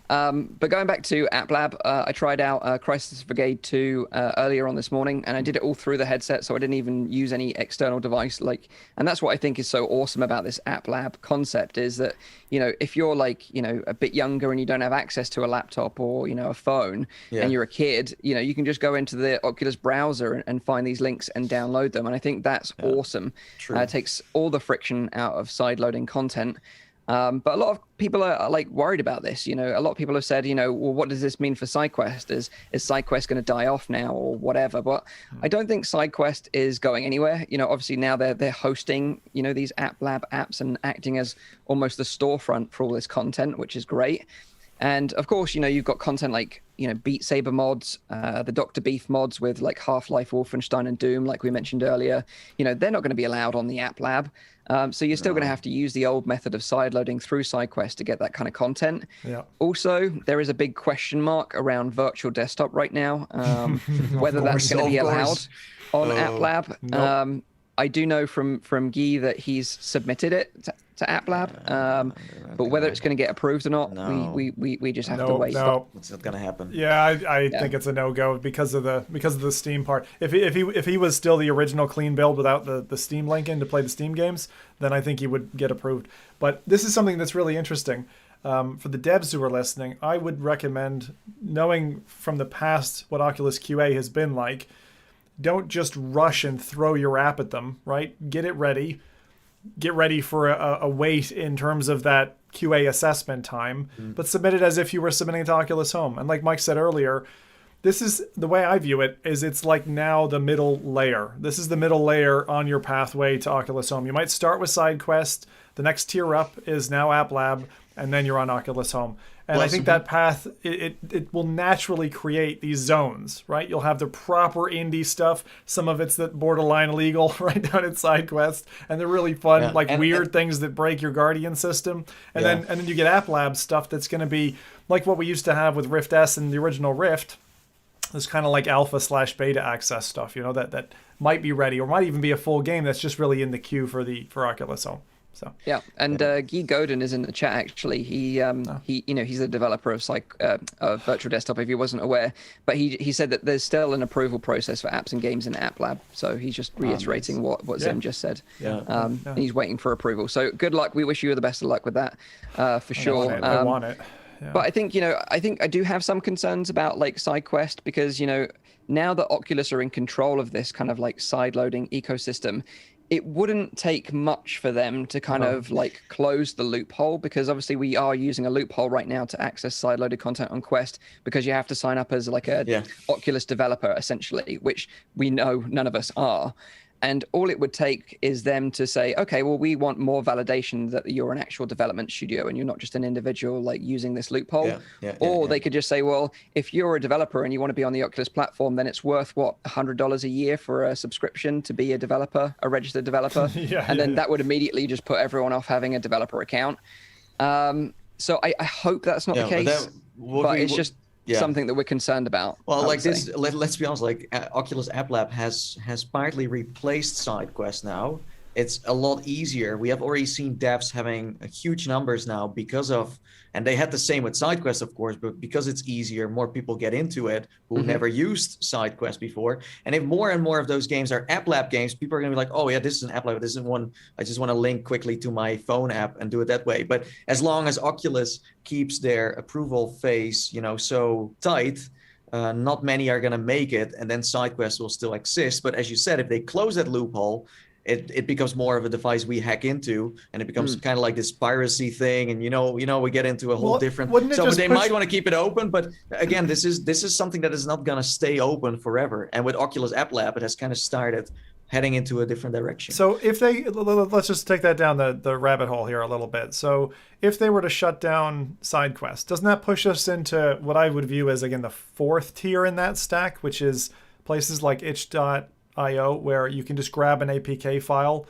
[SPEAKER 1] But going back to App Lab, I tried out Crisis Brigade 2 earlier on this morning, and I did it all through the headset, so I didn't even use any external device. And that's what I think is so awesome about this App Lab concept is that, you know, if you're like, you know, a bit younger and you don't have access to a laptop or, you know, a phone, and you're a kid, you know, you can just go into the Oculus browser and find these links and download them. And I think that's awesome. It takes all the friction out of sideloading content. But a lot of people are like worried about this. You know, a lot of people have said, you know, well, what does this mean for SideQuest? Is SideQuest going to die off now or whatever? But I don't think SideQuest is going anywhere. You know, obviously now they're hosting, you know, these App Lab apps and acting as almost the storefront for all this content, which is great. And of course, you know, you've got content like, you know, Beat Saber mods, the Dr. Beef mods with like Half-Life, Wolfenstein, and Doom, like we mentioned earlier. You know, they're not going to be allowed on the App Lab. So you're still going to have to use the old method of sideloading through SideQuest to get that kind of content. Yeah. Also, there is a big question mark around virtual desktop right now, whether that's going to be allowed on App Lab. Nope. I do know from Guy that he's submitted it to App Lab. But whether it's going to get approved or not, we just have to wait.
[SPEAKER 2] No,
[SPEAKER 4] it's not going to happen.
[SPEAKER 2] Yeah, I think it's a no-go because of the Steam part. If he was still the original clean build without the Steam link in to play the Steam games, then I think he would get approved. But this is something that's really interesting. For the devs who are listening, I would recommend, knowing from the past what Oculus QA has been like, don't just rush and throw your app at them, right? Get it ready. Get ready for a wait in terms of that QA assessment time, but submit it as if you were submitting it to Oculus Home. And like Mike said earlier, this is the way I view it, is it's like now the middle layer. This is the middle layer on your pathway to Oculus Home. You might start with SideQuest. The next tier up is now App Lab, and then you're on Oculus Home. And I think that path, it will naturally create these zones, right? You'll have the proper indie stuff. Some of it's that borderline illegal right down at SideQuest. And they're really fun, weird things that break your Guardian system. And then you get App Lab stuff that's going to be like what we used to have with Rift S and the original Rift. This kind of like alpha/beta access stuff, that might be ready or might even be a full game that's just really in the queue for Oculus Home. So
[SPEAKER 1] yeah, and Guy Godin is in the chat actually. He's a developer of Virtual Desktop if he wasn't aware, but he said that there's still an approval process for apps and games in App Lab. So he's just reiterating what Zim just said. And he's waiting for approval. So good luck. We wish you the best of luck with that, for sure.
[SPEAKER 2] I want it. Yeah.
[SPEAKER 1] But I think I do have some concerns about like SideQuest because now that Oculus are in control of this kind of like side-loading ecosystem, it wouldn't take much for them to kind of like close the loophole, because obviously we are using a loophole right now to access side-loaded content on Quest because you have to sign up as like a Oculus developer essentially, which we know none of us are. And all it would take is them to say, okay, well, we want more validation that you're an actual development studio and you're not just an individual like using this loophole. Or they could just say, well, if you're a developer and you want to be on the Oculus platform, then it's worth, $100 a year for a subscription to be a developer, a registered developer. Then that would immediately just put everyone off having a developer account. So I hope that's not the case, but it's just something that we're concerned about.
[SPEAKER 4] Well, like this, let's be honest, like Oculus App Lab has partly replaced SideQuest now. It's a lot easier. We have already seen devs having huge numbers now because of, and they had the same with SideQuest, of course, but because it's easier, more people get into it who never used SideQuest before. And if more and more of those games are App Lab games, people are going to be like, oh yeah, this is an App Lab. This isn't one. I just want to link quickly to my phone app and do it that way. But as long as Oculus keeps their approval phase, so tight, not many are going to make it. And then SideQuest will still exist. But as you said, if they close that loophole, it becomes more of a device we hack into, and it becomes kind of like this piracy thing, and we get into a whole different. So they might want to keep it open, but again, this is something that is not going to stay open forever. And with Oculus App Lab, it has kind of started heading into a different direction.
[SPEAKER 2] So if let's just take that down the rabbit hole here a little bit. So if they were to shut down SideQuest, doesn't that push us into what I would view as, again, the fourth tier in that stack, which is places like itch.io, where you can just grab an APK file,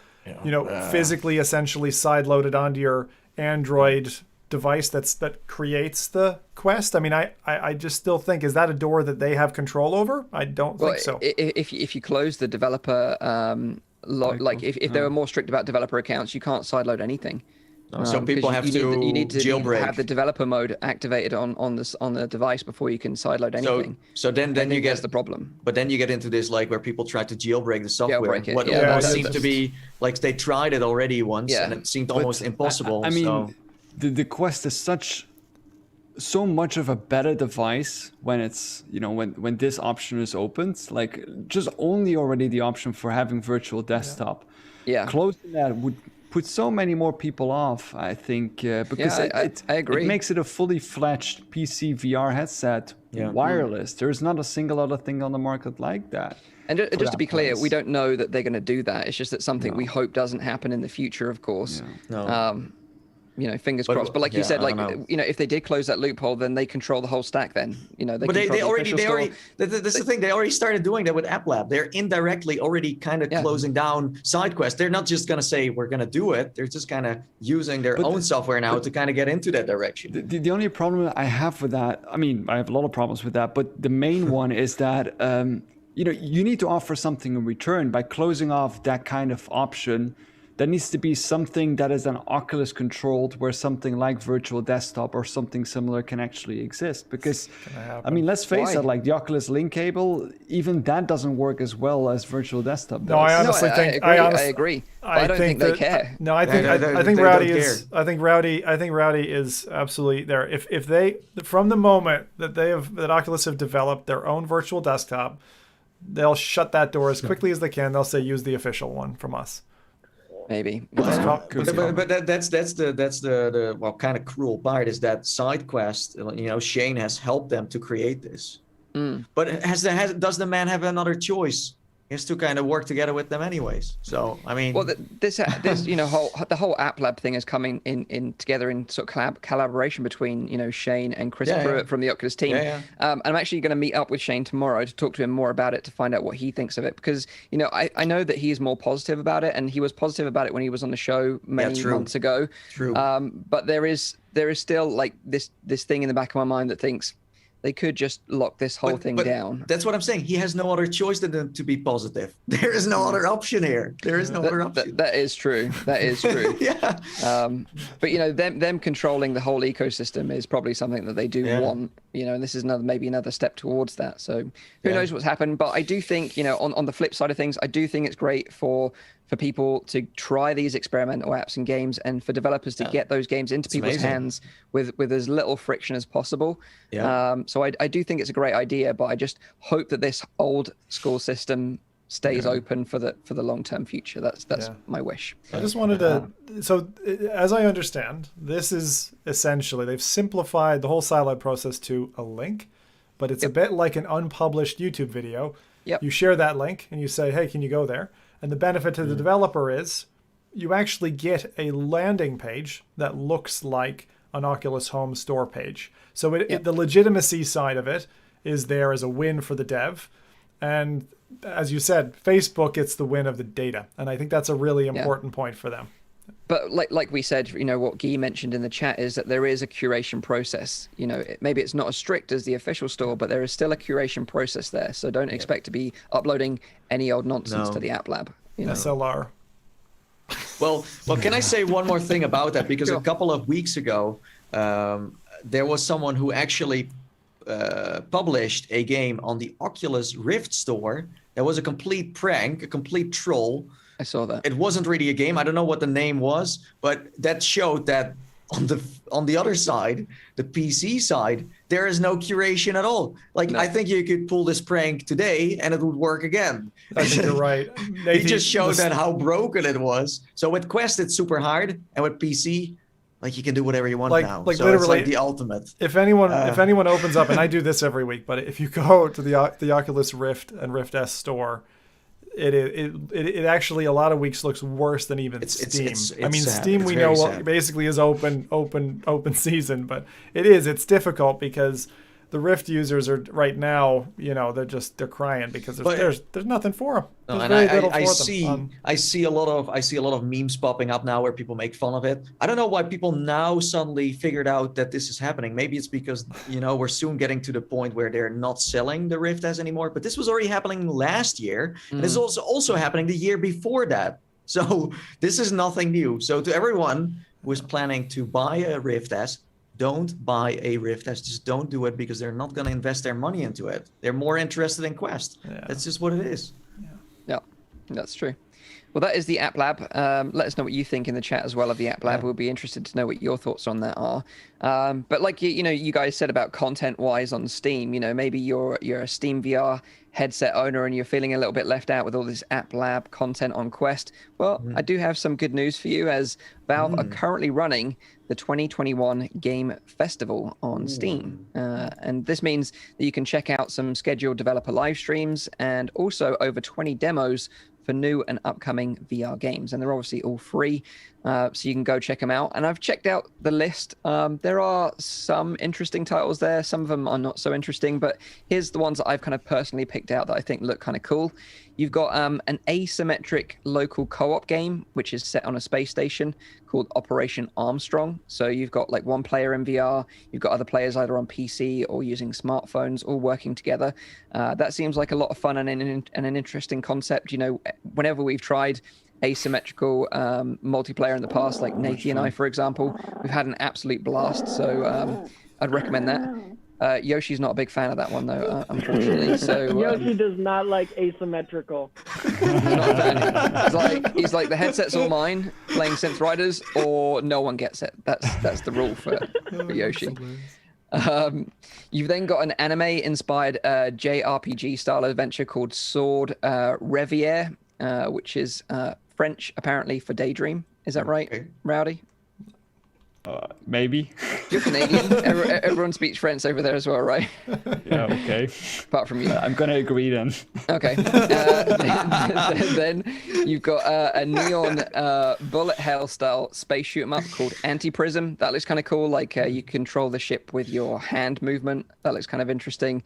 [SPEAKER 2] physically essentially side-loaded onto your Android device that creates the Quest? I mean, I just still think, is that a door that they have control over? I don't think so.
[SPEAKER 1] If you close the developer, if they were more strict about developer accounts, you can't sideload anything.
[SPEAKER 4] So people have
[SPEAKER 1] you need to
[SPEAKER 4] jailbreak.
[SPEAKER 1] Have the developer mode activated on the device before you can sideload anything.
[SPEAKER 4] So then you get
[SPEAKER 1] the problem.
[SPEAKER 4] But then you get into this like where people try to jailbreak the software.
[SPEAKER 1] What
[SPEAKER 4] almost seemed to be like they tried it already once, and it seemed almost impossible.
[SPEAKER 3] I mean, the Quest is so much of a better device when it's when this option is opened. Like just only already the option for having virtual desktop. Closing that would put so many more people off, I think, because
[SPEAKER 1] I agree.
[SPEAKER 3] It makes it a fully fledged PC VR headset, wireless. There's not a single other thing on the market like that.
[SPEAKER 1] And just to be clear, we don't know that they're going to do that. It's just that something we hope doesn't happen in the future, of course. Fingers crossed. But like you said, if they did close that loophole, then they control the whole stack. Then they already.
[SPEAKER 4] That's the thing. They already started doing that with App Lab. They're indirectly already kind of closing down SideQuest. They're not just going to say we're going to do it. They're just kind of using their own software now to kind of get into that direction.
[SPEAKER 3] The only problem I have with that, I mean, I have a lot of problems with that, but the main one is that you need to offer something in return. By closing off that kind of option, there needs to be something that is an Oculus controlled, where something like virtual desktop or something similar can actually exist. Because, I mean, let's face it, like the Oculus Link cable, even that doesn't work as well as virtual desktop does.
[SPEAKER 2] No, I honestly think
[SPEAKER 1] I agree. I don't think they care.
[SPEAKER 2] No, I think Rowdy is absolutely there. If they, from the moment that Oculus have developed their own virtual desktop, they'll shut that door as quickly as they can. They'll say, use the official one from us.
[SPEAKER 1] Maybe.
[SPEAKER 4] But that's the well, kind of cruel part is that SideQuest, Shane has helped them to create this. But does the man have another choice? He has to kind of work together with them anyways. So, I mean...
[SPEAKER 1] Well, this the whole App Lab thing is coming in together in sort of collaboration between, Shane and Chris Pruitt from the Oculus team. I'm actually going to meet up with Shane tomorrow to talk to him more about it, to find out what he thinks of it. Because, I know that he's more positive about it, and he was positive about it when he was on the show many months ago. True. But there is still like this thing in the back of my mind that thinks, they could just lock this whole thing down. That's
[SPEAKER 4] what I'm saying. He has no other choice than to be positive. There is no other option here. There is no other option.
[SPEAKER 1] That is true. That is true. But them controlling the whole ecosystem is probably something that they do want. And this is maybe another step towards that. So who knows what's happened? But I do think, on the flip side of things, I do think it's great for people to try these experimental apps and games, and for developers to get those games into people's hands with as little friction as possible. So I do think it's a great idea, but I just hope that this old school system stays open for the long-term future. That's my wish.
[SPEAKER 2] I just wanted to, so as I understand, this is essentially, they've simplified the whole sideload process to a link, but it's a bit like an unpublished YouTube video. You share that link and you say, hey, can you go there? And the benefit to the developer is you actually get a landing page that looks like an Oculus Home Store page. So the legitimacy side of it is there as a win for the dev. And as you said, Facebook gets the win of the data. And I think that's a really important point for them.
[SPEAKER 1] But like we said, what Guy mentioned in the chat is that there is a curation process. Maybe it's not as strict as the official store, but there is still a curation process there. So don't expect to be uploading any old nonsense to the App Lab.
[SPEAKER 2] SLR.
[SPEAKER 4] Well, can I say one more thing about that? Because a couple of weeks ago, there was someone who actually published a game on the Oculus Rift store that was a complete prank, a complete troll.
[SPEAKER 1] I saw that.
[SPEAKER 4] It wasn't really a game. I don't know what the name was, but that showed that on the other side, the PC side, there is no curation at all. I think you could pull this prank today and it would work again.
[SPEAKER 2] I think you're right.
[SPEAKER 4] He just showed that how broken it was. So with Quest, it's super hard, and with PC, you can do whatever you want now. So literally, it's like the ultimate.
[SPEAKER 2] If anyone opens up, and I do this every week, but if you go to the Oculus Rift and Rift S store, it actually a lot of weeks looks worse than even Steam. It's
[SPEAKER 4] sad.
[SPEAKER 2] Steam we know basically is open season, but it's difficult because the Rift users are right now, they're crying because there's nothing for them.
[SPEAKER 4] I see a lot of memes popping up now where people make fun of it. I don't know why people now suddenly figured out that this is happening. Maybe it's because we're soon getting to the point where they're not selling the Rift S anymore. But this was already happening last year, and this is also happening the year before that. So this is nothing new. So to everyone who is planning to buy a Rift S, don't buy a Rift S. Just don't do it, because they're not going to invest their money into it. They're more interested in Quest. That's just what it is.
[SPEAKER 1] Yeah, that's true. Well, that is the App Lab. Let us know what you think in the chat as well of the App Lab. We'll be interested to know what your thoughts on that are. But like you guys said about content-wise on Steam, maybe you're a Steam VR headset owner and you're feeling a little bit left out with all this App Lab content on Quest. Well, I do have some good news for you, as Valve are currently running the 2021 Game Festival on Steam. And this means that you can check out some scheduled developer live streams and also over 20 demos for new and upcoming VR games. And they're obviously all free, so you can go check them out. And I've checked out the list. There are some interesting titles there. Some of them are not so interesting, but here's the ones that I've kind of personally picked out that I think look kind of cool. You've got an asymmetric local co-op game, which is set on a space station called Operation Armstrong. So you've got one player in VR, you've got other players either on PC or using smartphones, all working together. That seems like a lot of fun and an interesting concept. Whenever we've tried asymmetrical multiplayer in the past, like Nathy and I, for example. We've had an absolute blast, so I'd recommend that. Yoshi's not a big fan of that one, though, unfortunately. So
[SPEAKER 5] Yoshi does not like asymmetrical.
[SPEAKER 1] He's not a fan. He's like the headset's all mine, playing SynthRiders, or no one gets it. That's the rule for Yoshi. You've then got an anime-inspired JRPG style adventure called Sword Revier, which is French apparently for daydream. Is that right, Rowdy?
[SPEAKER 3] Maybe.
[SPEAKER 1] You're Canadian. Everyone speaks French over there as well, right?
[SPEAKER 3] Yeah, okay.
[SPEAKER 1] Apart from you.
[SPEAKER 3] I'm going to agree then.
[SPEAKER 1] Okay. Then you've got a neon bullet hell style space shoot 'em up called Anti-Prism. That looks kind of cool. Like you control the ship with your hand movement. That looks kind of interesting.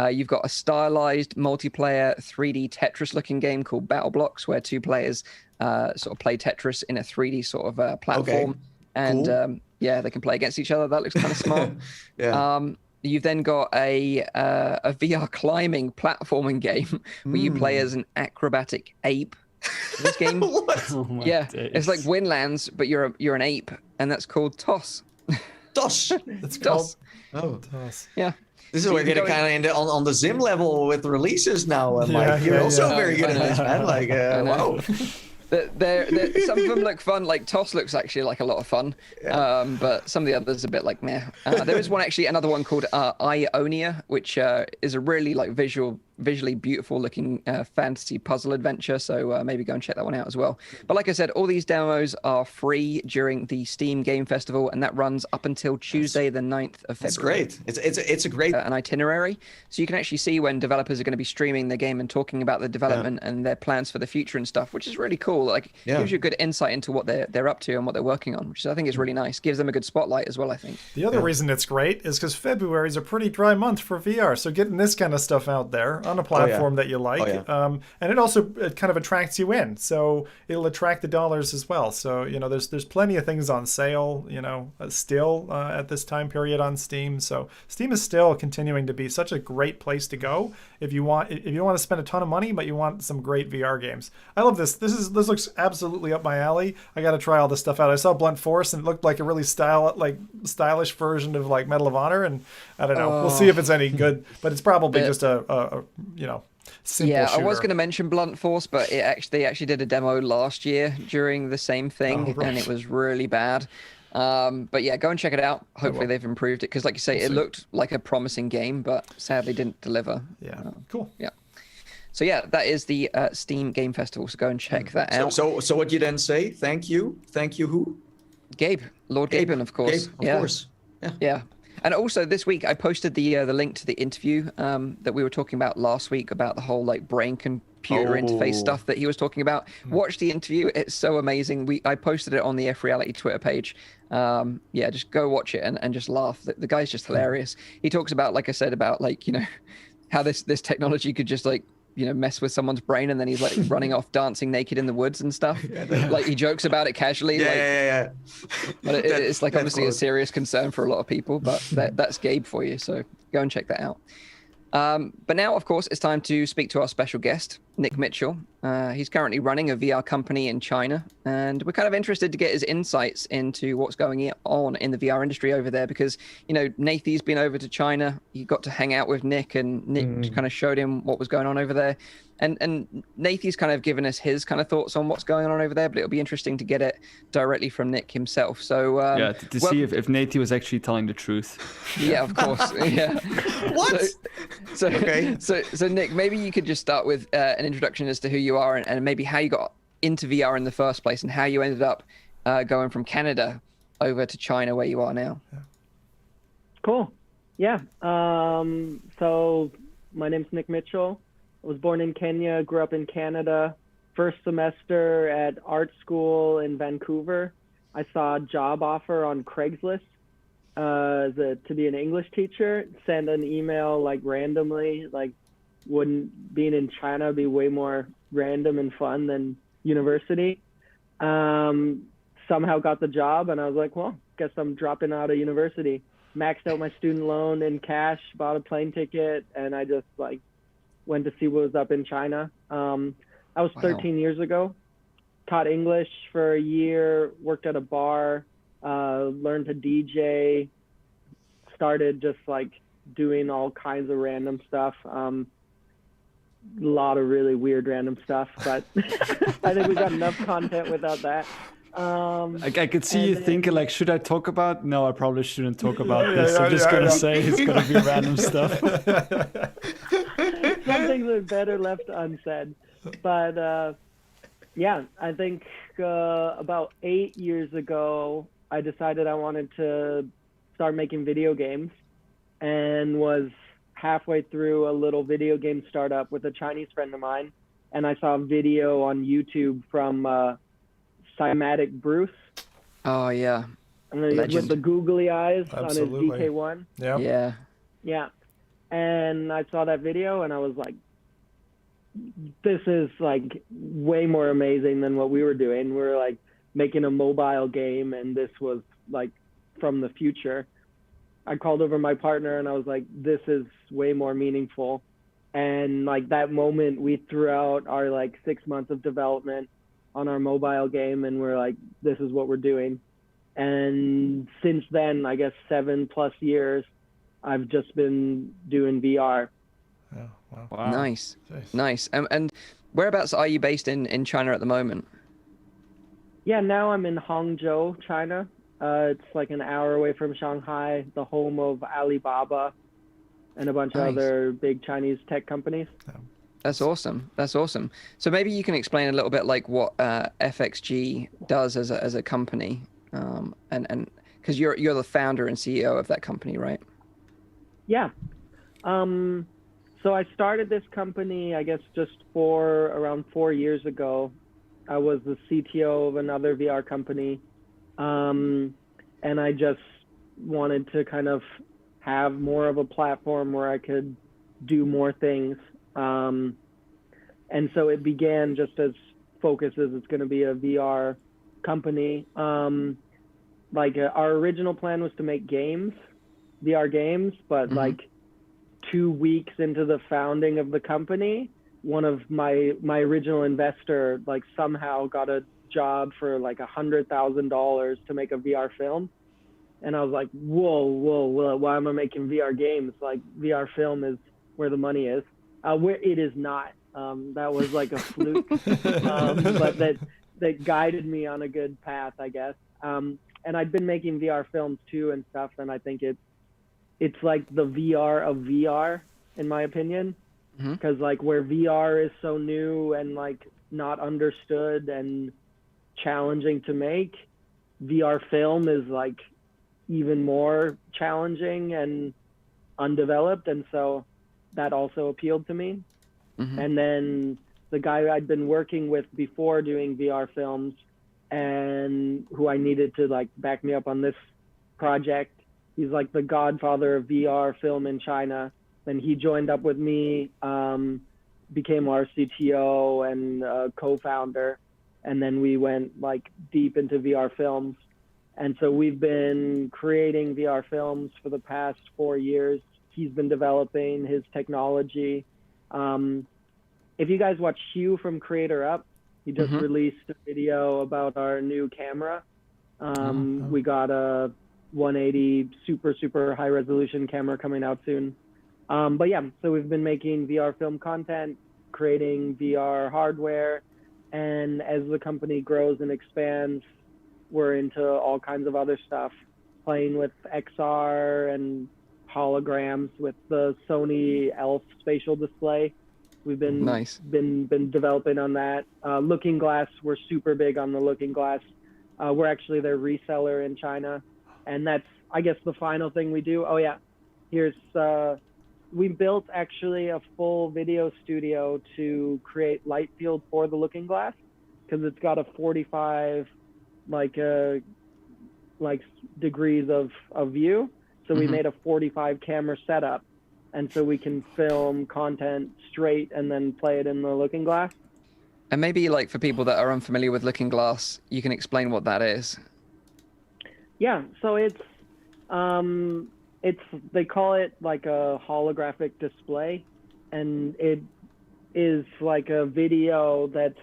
[SPEAKER 1] You've got a stylized multiplayer 3D Tetris looking game called Battle Blocks, where two players sort of play Tetris in a 3D sort of platform.
[SPEAKER 4] Okay.
[SPEAKER 1] And
[SPEAKER 4] Cool.
[SPEAKER 1] yeah, they can play against each other. That looks kind of smart.
[SPEAKER 4] Yeah.
[SPEAKER 1] You've then got a VR climbing platforming game where you play as an acrobatic ape. This game,
[SPEAKER 3] Oh my
[SPEAKER 1] yeah,
[SPEAKER 3] days.
[SPEAKER 1] it's like Windlands, but you're an ape, and that's called Toss.
[SPEAKER 4] Toss.
[SPEAKER 2] It's
[SPEAKER 1] Toss.
[SPEAKER 4] Oh,
[SPEAKER 2] Toss.
[SPEAKER 1] Yeah.
[SPEAKER 4] this is
[SPEAKER 1] So
[SPEAKER 4] we're
[SPEAKER 1] you can
[SPEAKER 4] getting
[SPEAKER 1] go
[SPEAKER 4] kind of on the Zim level with releases now, Mike.
[SPEAKER 2] Yeah,
[SPEAKER 4] You're
[SPEAKER 2] yeah,
[SPEAKER 4] also
[SPEAKER 2] yeah.
[SPEAKER 4] very good at this, man. Like,
[SPEAKER 1] I know.
[SPEAKER 4] wow.
[SPEAKER 1] Some of them look fun. Like Toss looks actually like a lot of fun, but some of the others are a bit like meh. There is another one called Ionia, which is a really like visually beautiful looking fantasy puzzle adventure. So maybe go and check that one out as well. But like I said, all these demos are free during the Steam Game Festival, and that runs up until Tuesday, the 9th of February.
[SPEAKER 4] It's great. It's a great.
[SPEAKER 1] An itinerary, so you can actually see when developers are going to be streaming their game and talking about the development and their plans for the future and stuff, which is really cool. Like, gives you a good insight into what they're up to and what they're working on, which I think is really nice. Gives them a good spotlight as well, I think.
[SPEAKER 2] The other reason it's great is because February is a pretty dry month for VR, so getting this kind of stuff out there on a platform that you like, and it also kind of attracts you in, so it'll attract the dollars as well. So there's plenty of things on sale, still at this time period on Steam. So Steam is still continuing to be such a great place to go if you want to spend a ton of money, but you want some great VR games. I love this. This looks absolutely up my alley. I got to try all this stuff out. I saw Blunt Force and it looked like a really stylish version of like Medal of Honor, and I don't know. We'll see if it's any good, but it's probably just a simple
[SPEAKER 1] yeah,
[SPEAKER 2] shooter.
[SPEAKER 1] I was going to mention Blunt Force, but they actually did a demo last year during the same thing, and it was really bad. But yeah, go and check it out. Hopefully they've improved it, because like you say, it looked like a promising game, but sadly didn't deliver.
[SPEAKER 2] Yeah, cool.
[SPEAKER 1] Yeah. So yeah, that is the Steam Game Festival. So go and check that out.
[SPEAKER 4] So what you then say? Thank you who?
[SPEAKER 1] Gabe, Lord Gaben, of course.
[SPEAKER 4] Gabe, of course.
[SPEAKER 1] Yeah. And also this week I posted the link to the interview that we were talking about last week about the whole like brain computer interface stuff that he was talking about. Watch the interview; it's so amazing. I posted it on the F.Reality Twitter page. Just go watch it and just laugh. The guy's just hilarious. He talks about, like I said, about like how this technology could just like mess with someone's brain, and then he's like running off dancing naked in the woods and stuff. Like he jokes about it casually.
[SPEAKER 4] Yeah.
[SPEAKER 1] But it's like obviously a serious concern for a lot of people, but that's Gabe for you. So go and check that out. But now, of course, it's time to speak to our special guest, Nikk Mitchell. He's currently running a VR company in China, and we're kind of interested to get his insights into what's going on in the VR industry over there, because, Nathy's been over to China. He got to hang out with Nikk, and Nikk kind of showed him what was going on over there. And Nathy's kind of given us his kind of thoughts on what's going on over there, but it'll be interesting to get it directly from Nikk himself. So
[SPEAKER 3] to see if Nathy was actually telling the truth.
[SPEAKER 1] Yeah, of course. Yeah.
[SPEAKER 4] What?
[SPEAKER 1] So Nikk, maybe you could just start with an introduction as to who you are and maybe how you got into VR in the first place, and how you ended up going from Canada over to China where you are now.
[SPEAKER 5] Cool. Yeah. So my name's Nikk Mitchell. I was born in Kenya, grew up in Canada. First semester at art school in Vancouver, I saw a job offer on Craigslist to be an English teacher. Sent an email like randomly, like wouldn't being in China be way more random and fun than university. Somehow got the job, and I was like, well, guess I'm dropping out of university. Maxed out my student loan in cash, bought a plane ticket, and I just like went to see what was up in China. That was 13 years ago. taught English for a year, worked at a bar, learned to DJ, started just like doing all kinds of random stuff. A lot of really weird random stuff, but I think we got enough content without that.
[SPEAKER 3] I could see you thinking like, should I talk about? No, I probably shouldn't talk about this. I'm just gonna say it's gonna be random stuff.
[SPEAKER 5] Some things are better left unsaid, but yeah, I think about 8 years ago, I decided I wanted to start making video games, and was halfway through a little video game startup with a Chinese friend of mine, and I saw a video on YouTube from Cymatic Bruce.
[SPEAKER 1] Oh yeah,
[SPEAKER 5] with the googly eyes.
[SPEAKER 2] Absolutely.
[SPEAKER 5] On his DK1.
[SPEAKER 1] Yeah.
[SPEAKER 5] And I saw that video and I was like, this is like way more amazing than what we were doing. We were like making a mobile game, and this was like from the future. I called over my partner and I was like, this is way more meaningful. And like that moment, we threw out our like 6 months of development on our mobile game, and we're like, this is what we're doing. And since then, I guess 7+ years, I've just been doing VR.
[SPEAKER 2] Yeah, wow.
[SPEAKER 1] Nice. And whereabouts are you based in China at the moment?
[SPEAKER 5] Yeah, now I'm in Hangzhou, China. It's like an hour away from Shanghai, the home of Alibaba and a bunch of other big Chinese tech companies.
[SPEAKER 1] That's awesome. So maybe you can explain a little bit like what FXG does as a company, and because you're the founder and CEO of that company, right?
[SPEAKER 5] Yeah. So I started this company, I guess, just around 4 years ago. I was the CTO of another VR company, and I just wanted to kind of have more of a platform where I could do more things. And so it began just as focus as it's going to be a VR company. Our original plan was to make games, VR games, but like 2 weeks into the founding of the company, one of my original investor like somehow got a job for like $100,000 to make a VR film. And I was like, whoa, why am I making VR games? Like VR film is where the money is. Where it is not. That was like a fluke, but that guided me on a good path, I guess. And I'd been making VR films too and stuff, and I think it's like the VR of VR, in my opinion, because like where VR is so new and like not understood and challenging to make, VR film is like even more challenging and undeveloped, and so that also appealed to me. And then the guy I'd been working with before doing VR films, and who I needed to like back me up on this project, he's like the godfather of VR film in China. Then he joined up with me, became our CTO and co-founder, and then we went like deep into VR films. And so we've been creating VR films for the past 4 years. He's been developing his technology. If you guys watch Hugh from Creator Up, he just released a video about our new camera. We got a 180 super high resolution camera coming out soon. But yeah, so we've been making VR film content, creating VR hardware, and as the company grows and expands, we're into all kinds of other stuff, playing with XR and holograms with the Sony ELF spatial display. We've been been developing on that. Looking Glass, we're super big on the Looking Glass. We're actually their reseller in China, and that's, I guess, the final thing we do. Oh yeah, we built actually a full video studio to create light field for the Looking Glass, because it's got a 45 degrees of view. So we made a 45 camera setup, and so we can film content straight and then play it in the Looking Glass.
[SPEAKER 1] And maybe like for people that are unfamiliar with Looking Glass, you can explain what that is.
[SPEAKER 5] Yeah, so it's they call it like a holographic display, and it is like a video that's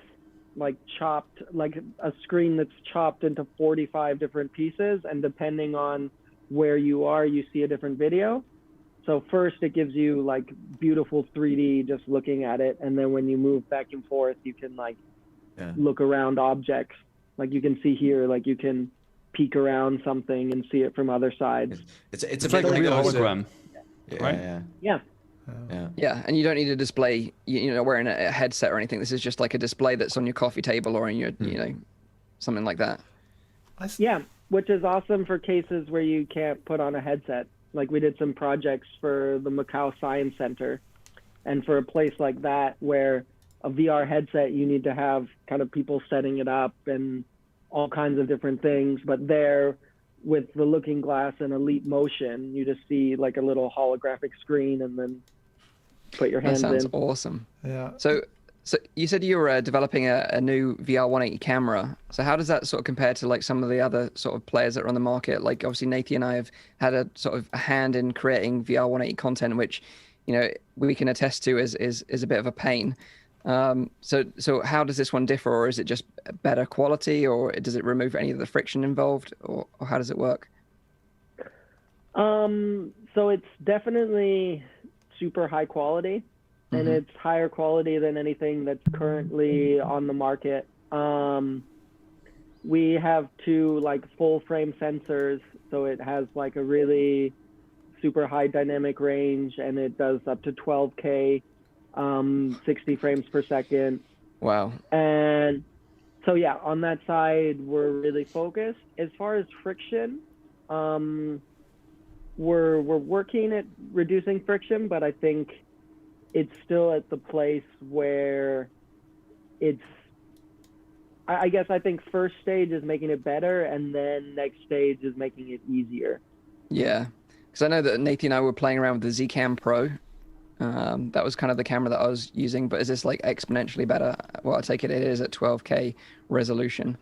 [SPEAKER 5] like chopped, like a screen that's chopped into 45 different pieces, and depending on where you are, you see a different video. So first it gives you like beautiful 3D just looking at it, and then when you move back and forth, you can like look around objects. Like you can see here, like you can peek around something and see it from other sides.
[SPEAKER 4] It's
[SPEAKER 3] like a real hologram,
[SPEAKER 4] right?
[SPEAKER 1] Yeah, and you don't need a display, wearing a headset or anything. This is just like a display that's on your coffee table or in your, something like that.
[SPEAKER 5] Yeah, which is awesome for cases where you can't put on a headset. Like we did some projects for the Macau Science Center, and for a place like that where a VR headset, you need to have kind of people setting it up and all kinds of different things. But there, with the Looking Glass and Elite Motion, you just see like a little holographic screen and then put your hands in.
[SPEAKER 1] That sounds awesome.
[SPEAKER 2] Yeah.
[SPEAKER 1] So you said you were developing a new VR 180 camera. So how does that sort of compare to like some of the other sort of players that are on the market? Like obviously Nathan and I have had a sort of a hand in creating VR 180 content, which, we can attest to is a bit of a pain. So how does this one differ, or is it just better quality, or does it remove any of the friction involved, or how does it work?
[SPEAKER 5] So it's definitely super high quality, and it's higher quality than anything that's currently on the market. We have 2 like full frame sensors, so it has like a really super high dynamic range, and it does up to 12K, 60 frames per second.
[SPEAKER 1] Wow.
[SPEAKER 5] And so yeah, on that side, we're really focused. As far as friction, we're working at reducing friction, but I think it's still at the place where I think first stage is making it better, and then next stage is making it easier.
[SPEAKER 1] Yeah, because I know that Nathan and I were playing around with the Zcam Pro. That was kind of the camera that I was using, but is this like exponentially better? Well, I take it is at 12K resolution.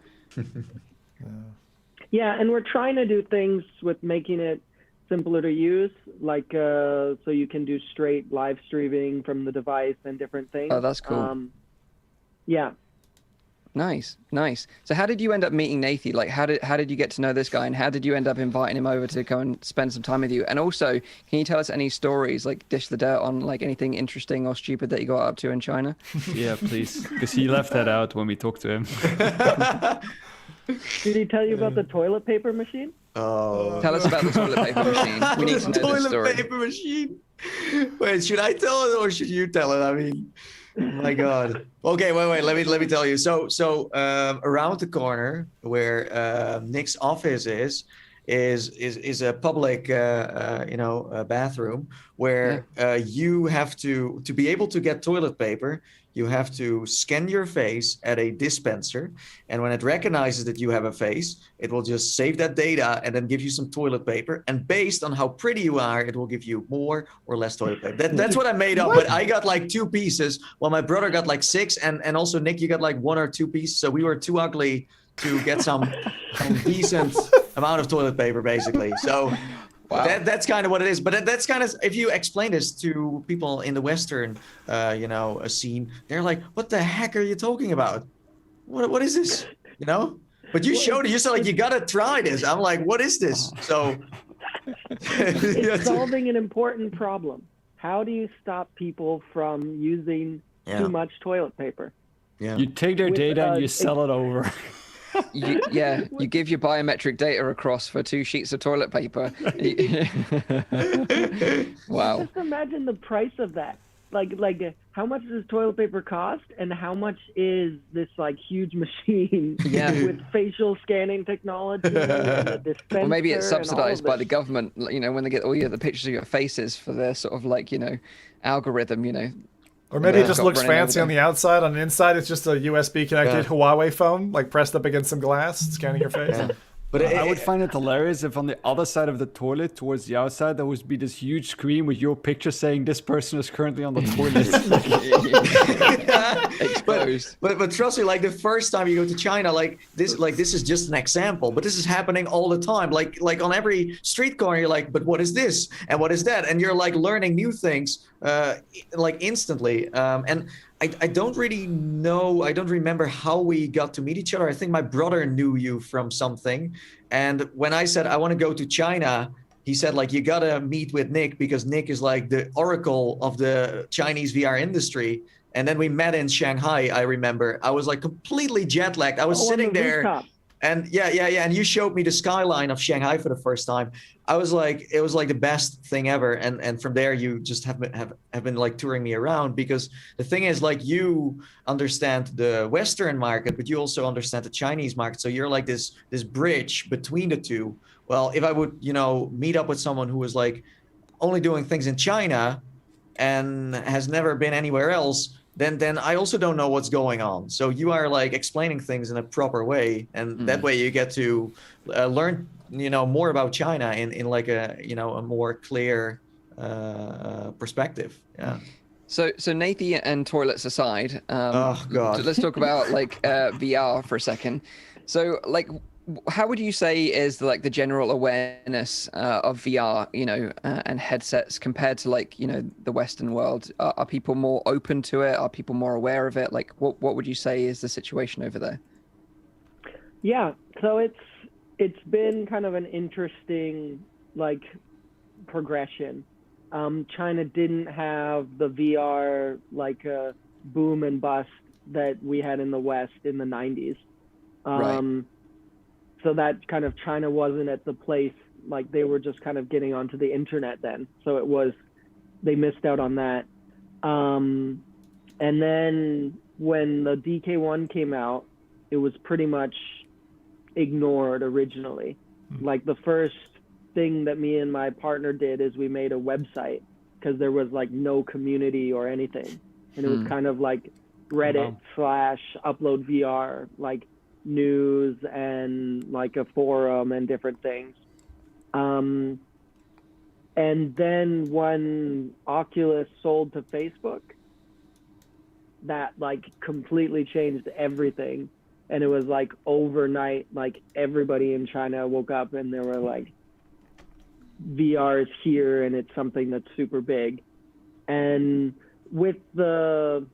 [SPEAKER 5] Yeah, and we're trying to do things with making it simpler to use, like so you can do straight live streaming from the device and different things.
[SPEAKER 1] Oh, that's cool.
[SPEAKER 5] Yeah.
[SPEAKER 1] Nice. So how did you end up meeting Nathan? Like how did you get to know this guy, and how did you end up inviting him over to go and spend some time with you? And also, can you tell us any stories, like dish the dirt on like anything interesting or stupid that you got up to in China?
[SPEAKER 3] Yeah, please, because he left that out when we talked to him.
[SPEAKER 5] Did he tell you about the toilet paper machine?
[SPEAKER 4] Oh.
[SPEAKER 1] Tell us about the toilet paper machine. We need to know this story.
[SPEAKER 4] Toilet paper machine. Wait, should I tell it or should you tell it? I mean, oh my God. Okay, wait. Let me tell you. So around the corner where Nick's office is a public bathroom where you have to be able to get toilet paper. You have to scan your face at a dispenser, and when it recognizes that you have a face, it will just save that data and then give you some toilet paper. And based on how pretty you are, it will give you more or less toilet paper. That's what I made up, but I got like 2 pieces, while my brother got like 6, and also Nick, you got like 1 or 2 pieces. So we were too ugly to get some decent amount of toilet paper, basically. So. Wow. That's kind of what it is, but that's kind of, if you explain this to people in the Western, scene, they're like, "What the heck are you talking about? What is this?" But you showed it. You said like, "You gotta try this." I'm like, "What is this?" So
[SPEAKER 5] it's solving an important problem. How do you stop people from using too much toilet paper?
[SPEAKER 3] Yeah. You take their data and you sell it over.
[SPEAKER 1] You give your biometric data across for 2 sheets of toilet paper. Wow.
[SPEAKER 5] Just imagine the price of that. Like how much does toilet paper cost, and how much is this like huge machine with facial scanning technology and a dispenser?
[SPEAKER 1] Or maybe it's subsidized by the government, when they get all the pictures of your faces for their sort of like, algorithm,
[SPEAKER 2] Or maybe it just looks fancy on the outside. On the inside, it's just a USB connected Huawei phone, like pressed up against some glass, scanning your face.
[SPEAKER 3] Yeah. But I would find it hilarious if on the other side of the toilet, towards the outside, there would be this huge screen with your picture saying this person is currently on the toilet.
[SPEAKER 1] Exposed.
[SPEAKER 4] But trust me, like the first time you go to China, like this is just an example, but this is happening all the time. Like on every street corner, you're like, but what is this? And what is that? And you're like learning new things, like instantly. And I don't really know. I don't remember how we got to meet each other. I think my brother knew you from something. And when I said I want to go to China, he said like, you got to meet with Nikk because Nikk is like the oracle of the Chinese VR industry. And then we met in Shanghai. I remember I was like completely jet lagged. I was sitting there.
[SPEAKER 5] Rooftop.
[SPEAKER 4] And yeah. And you showed me the skyline of Shanghai for the first time. I was like, it was like the best thing ever. And from there, you just have been like touring me around, because the thing is like, you understand the Western market, but you also understand the Chinese market. So you're like this bridge between the two. Well, if I would, meet up with someone who was like only doing things in China and has never been anywhere else, then I also don't know what's going on. So you are like explaining things in a proper way, and that way you get to learn, more about China in like a more clear perspective. Yeah.
[SPEAKER 1] So Nathy and toilets aside,
[SPEAKER 4] oh God,
[SPEAKER 1] let's talk about like VR for a second. So like, how would you say is the general awareness of VR, and headsets compared to like, the Western world? Are people more open to it? Are people more aware of it? Like, what would you say is the situation over there?
[SPEAKER 5] Yeah, so it's been kind of an interesting like progression. China didn't have the VR like boom and bust that we had in the West in the 90s.
[SPEAKER 1] Right.
[SPEAKER 5] So that kind of China wasn't at the place, like they were just kind of getting onto the internet then. So they missed out on that. And then when the DK1 came out, it was pretty much ignored originally. Like the first thing that me and my partner did is we made a website, because there was like no community or anything. And it was kind of like Reddit / upload VR, like news and like a forum and different things. And then when Oculus sold to Facebook, that like completely changed everything. And it was like overnight, like everybody in China woke up and they were like, VR is here and it's something that's super big. And with the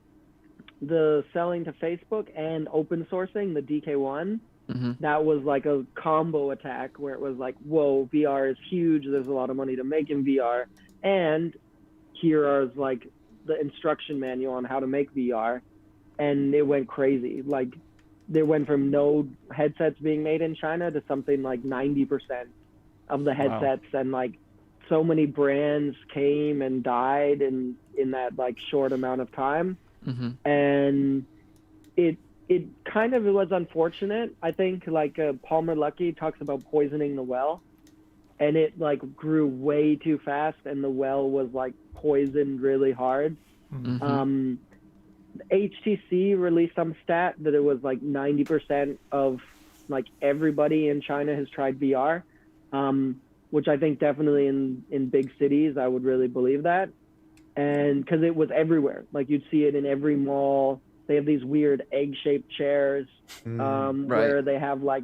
[SPEAKER 5] selling to Facebook and open sourcing the DK1, that was like a combo attack where it was like, whoa, VR is huge. There's a lot of money to make in VR. And here is like the instruction manual on how to make VR. And it went crazy. Like they went from no headsets being made in China to something like 90% of the headsets. Wow. And like so many brands came and died in that like short amount of time. And it kind of was unfortunate. I think like Palmer Luckey talks about poisoning the well, and it like grew way too fast and the well was like poisoned really hard. HTC released some stat that it was like 90% of like everybody in China has tried VR, which I think definitely in big cities, I would really believe that. And because it was everywhere, like you'd see it in every mall. They have these weird egg-shaped chairs where they have like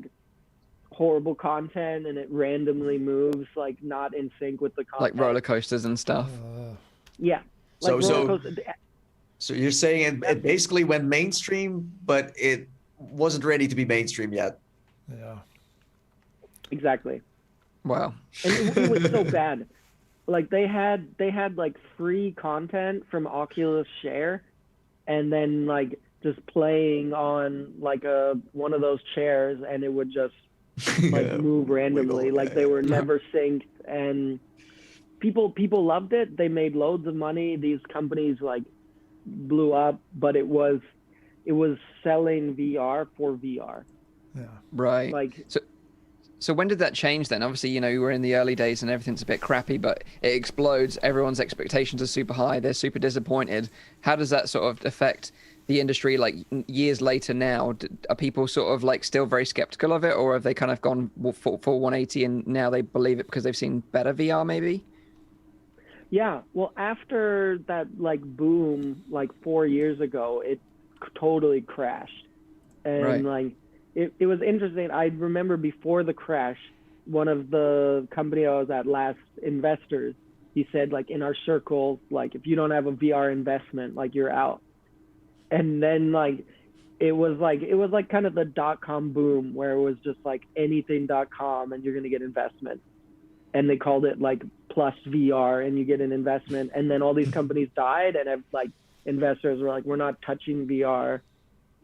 [SPEAKER 5] horrible content and it randomly moves, like not in sync with the content.
[SPEAKER 1] Like roller coasters and stuff.
[SPEAKER 5] Yeah. Like
[SPEAKER 4] so you're saying it basically went mainstream, but it wasn't ready to be mainstream yet.
[SPEAKER 2] Yeah.
[SPEAKER 5] Exactly.
[SPEAKER 1] Wow.
[SPEAKER 5] And it was so bad. Like they had like free content from Oculus Share, and then like just playing on like one of those chairs, and it would just like move randomly. Like they were never synced, and people loved it. They made loads of money. These companies like blew up, but it was selling VR for VR.
[SPEAKER 2] Yeah.
[SPEAKER 1] Right.
[SPEAKER 5] Like
[SPEAKER 1] So when did that change then? Obviously, you were in the early days and everything's a bit crappy, but it explodes. Everyone's expectations are super high. They're super disappointed. How does that sort of affect the industry like years later now? Are people sort of like still very skeptical of it, or have they kind of gone full 180 and now they believe it because they've seen better VR maybe?
[SPEAKER 5] Yeah. Well, after that like boom, like 4 years ago, it totally crashed. And like, it was interesting. I remember before the crash, one of the company I was at, Last Investors, he said like in our circle, like if you don't have a VR investment, like you're out. And then like it was like kind of the .com boom where it was just like anything.com and you're going to get investment. And they called it like plus VR and you get an investment. And then all these companies died and like investors were like, we're not touching VR.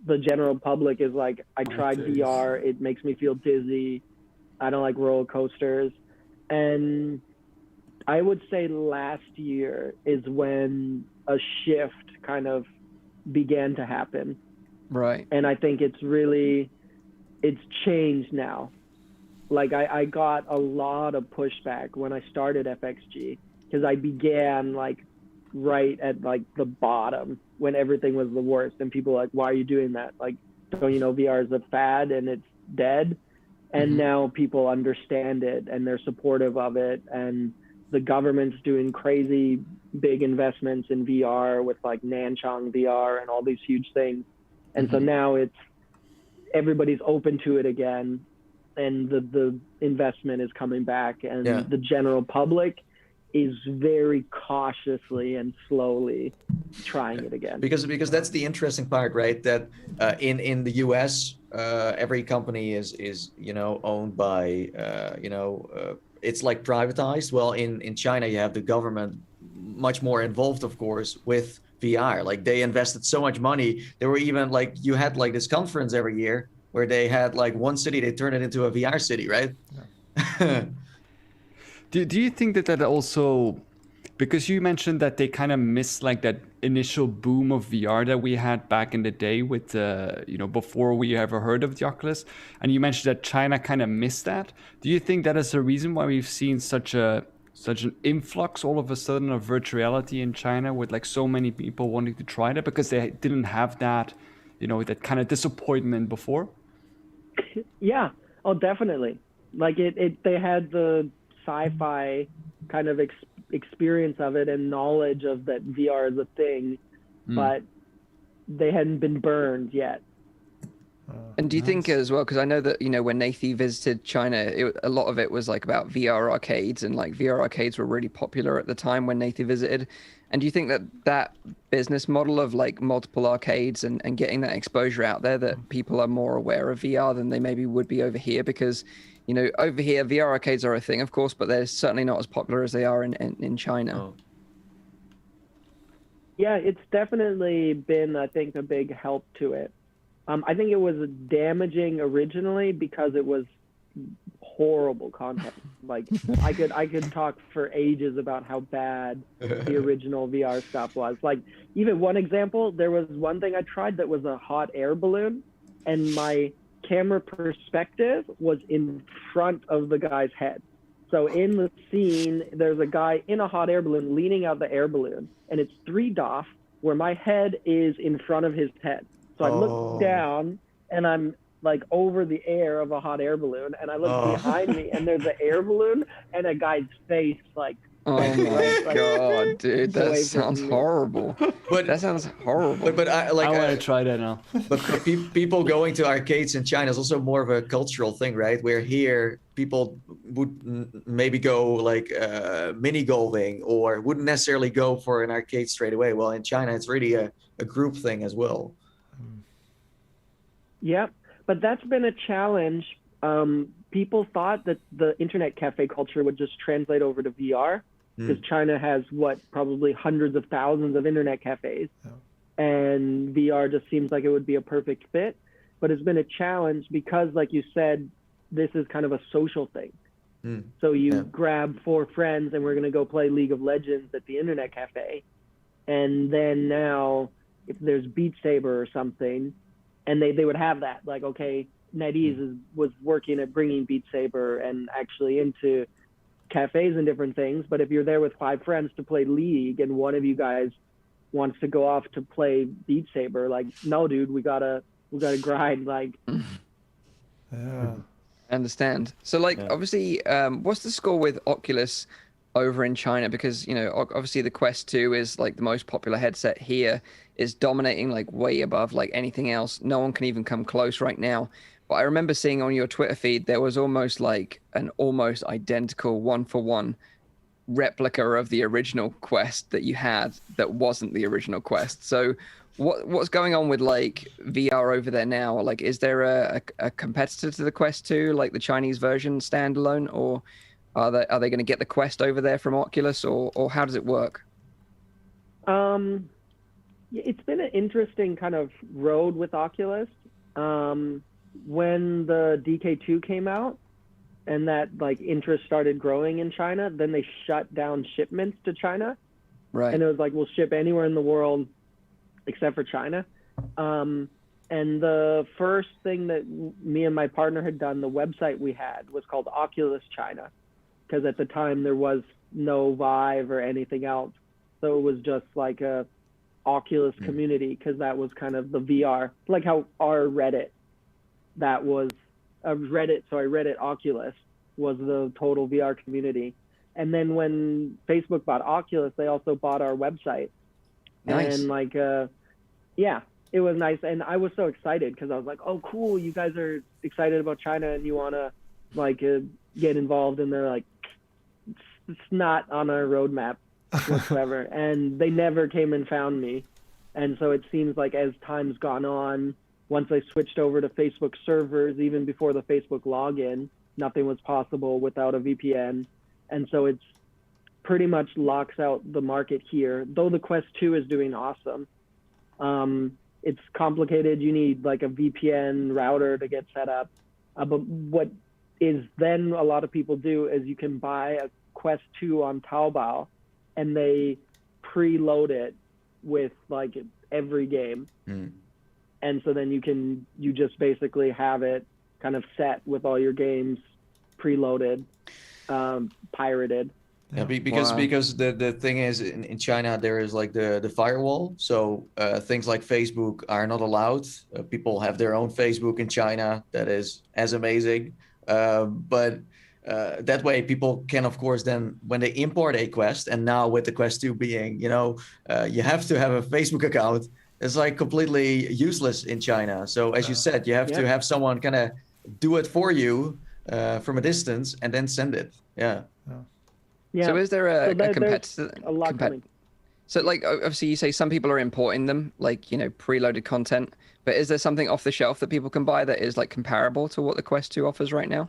[SPEAKER 5] The general public is like, I tried VR. It makes me feel dizzy. I don't like roller coasters. And I would say last year is when a shift kind of began to happen.
[SPEAKER 1] Right.
[SPEAKER 5] And I think it's changed now. Like I got a lot of pushback when I started FXG because I began like right at like the bottom when everything was the worst, and people were like, why are you doing that? Like, don't you know VR is a fad and it's dead? And now people understand it and they're supportive of it, and the government's doing crazy big investments in VR with like Nanchang VR and all these huge things. And so now everybody's open to it again, and the investment is coming back, and the general public is very cautiously and slowly trying it again.
[SPEAKER 4] Because that's the interesting part, right? That in the US, every company is owned by it's like privatized. Well, in China, you have the government much more involved, of course, with VR. Like they invested so much money. There were even like you had like this conference every year where they had like one city, they turned it into a VR city, right? Yeah.
[SPEAKER 3] Do you think that also, because you mentioned that they kind of missed like that initial boom of VR that we had back in the day with, before we ever heard of the Oculus, and you mentioned that China kind of missed that. Do you think that is the reason why we've seen such an influx all of a sudden of virtual reality in China with like so many people wanting to try that because they didn't have that, that kind of disappointment before?
[SPEAKER 5] Yeah. Oh, definitely. Like they had the sci-fi kind of experience of it and knowledge of that VR is a thing, but they hadn't been burned yet.
[SPEAKER 1] And do you think as well, because I know that, when Nathy visited China, a lot of it was like about VR arcades, and like VR arcades were really popular at the time when Nathy visited. And do you think that business model of like multiple arcades and getting that exposure out there, that people are more aware of VR than they maybe would be over here? Because, over here, VR arcades are a thing, of course, but they're certainly not as popular as they are in China.
[SPEAKER 4] Oh.
[SPEAKER 5] Yeah, it's definitely been, I think, a big help to it. I think it was damaging originally because it was horrible content. Like I could talk for ages about how bad the original VR stuff was. Like even one example, there was one thing I tried that was a hot air balloon, and my camera perspective was in front of the guy's head. So in the scene, there's a guy in a hot air balloon leaning out the air balloon, and it's 3DoF where my head is in front of his head. So I look down and I'm like over the air of a hot air balloon, and I look behind me and there's an air balloon and a guy's face like.
[SPEAKER 1] Oh my god, dude, that sounds horrible.
[SPEAKER 4] But
[SPEAKER 1] that sounds horrible.
[SPEAKER 4] But I want
[SPEAKER 3] to try that now.
[SPEAKER 4] But for people going to arcades in China is also more of a cultural thing, right? Where here people would maybe go like mini golfing or wouldn't necessarily go for an arcade straight away. Well, in China, it's really a group thing as well.
[SPEAKER 5] Yep, but that's been a challenge. People thought that the internet cafe culture would just translate over to VR because China has probably hundreds of thousands of internet cafes, and VR just seems like it would be a perfect fit. But it's been a challenge because, like you said, this is kind of a social thing. So you grab 4 friends and we're going to go play League of Legends at the internet cafe, and then now if there's Beat Saber or something, and they would have that, like, okay, NetEase was working at bringing Beat Saber and actually into cafes and different things. But if you're there with 5 friends to play League and one of you guys wants to go off to play Beat Saber, like, no, dude, we gotta grind. Like,
[SPEAKER 2] yeah,
[SPEAKER 1] I understand. So, like, obviously, what's the score with Oculus over in China? Because, obviously the Quest 2 is like the most popular headset here, is dominating like way above like anything else. No one can even come close right now. But I remember seeing on your Twitter feed, there was almost like an almost identical 1-for-1 replica of the original Quest that you had that wasn't the original Quest. So what's going on with like VR over there now? Like, is there a competitor to the Quest 2, like the Chinese version standalone, or are they going to get the Quest over there from Oculus, or how does it work?
[SPEAKER 5] It's been an interesting kind of road with Oculus. When the DK2 came out and that like interest started growing in China, then they shut down shipments to China.
[SPEAKER 1] Right.
[SPEAKER 5] And it was like, we'll ship anywhere in the world except for China. And the first thing that me and my partner had done, the website we had was called Oculus China, because at the time there was no Vive or anything else. So it was just like a Oculus community, because that was kind of the VR, like how our Reddit, that was Reddit Oculus was the total VR community. And then when Facebook bought Oculus, they also bought our website.
[SPEAKER 1] Nice.
[SPEAKER 5] And like, yeah, it was nice. And I was so excited because I was like, oh, cool, you guys are excited about China and you want to like get involved. And they're like, it's not on our roadmap whatsoever. And they never came and found me. And so it seems like as time's gone on, once I switched over to Facebook servers, even before the Facebook login, nothing was possible without a VPN. And so it's pretty much locks out the market here, though the Quest 2 is doing awesome. It's complicated. You need like a VPN router to get set up. But what is then a lot of people do is you can buy a Quest 2 on Taobao and they preload it with like every game. And so then you just basically have it kind of set with all your games preloaded, pirated.
[SPEAKER 4] Yeah, because the thing is in China there is like the firewall, so things like Facebook are not allowed. People have their own Facebook in China that is as amazing, but that way people can of course then when they import a Quest, and now with the Quest 2 being you have to have a Facebook account, it's like completely useless in China. So as you said, you have to have someone kind of do it for you from a distance and then send it. Yeah.
[SPEAKER 1] So is there a competitor?
[SPEAKER 5] A lot coming.
[SPEAKER 1] So like obviously you say some people are importing them, like preloaded content, but is there something off the shelf that people can buy that is like comparable to what the Quest 2 offers right now?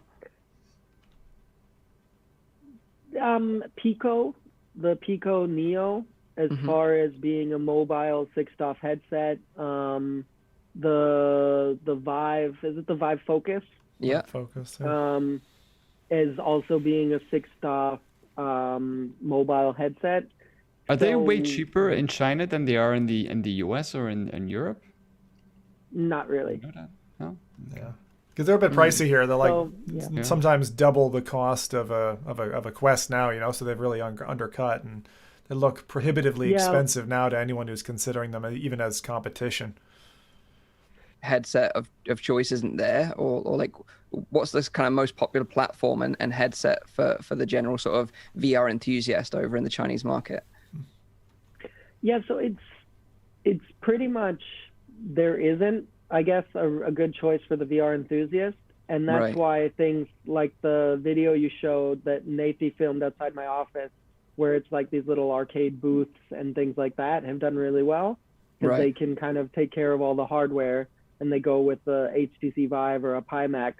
[SPEAKER 5] Pico, the Pico Neo, as far as being a mobile 6DoF headset. The Vive, is it the Vive Focus?
[SPEAKER 1] Yeah.
[SPEAKER 2] Focus. Yeah.
[SPEAKER 5] Is also being a 6DoF mobile headset.
[SPEAKER 3] Are they way cheaper in China than they are in the US or in Europe?
[SPEAKER 5] Not really.
[SPEAKER 3] You know that? No?
[SPEAKER 2] Yeah. Because they're a bit pricey here. They're like sometimes double the cost of a Quest now, so they've really undercut, and they look prohibitively expensive now to anyone who's considering them even as competition.
[SPEAKER 1] Headset of choice isn't there, or like what's this kind of most popular platform and headset for the general sort of VR enthusiast over in the Chinese market?
[SPEAKER 5] Yeah, so it's pretty much there isn't, I guess, a good choice for the VR enthusiast. And that's why things like the video you showed that Nathy filmed outside my office, where it's like these little arcade booths and things like that, have done really well. Because they can kind of take care of all the hardware, and they go with the HTC Vive or a Pimax.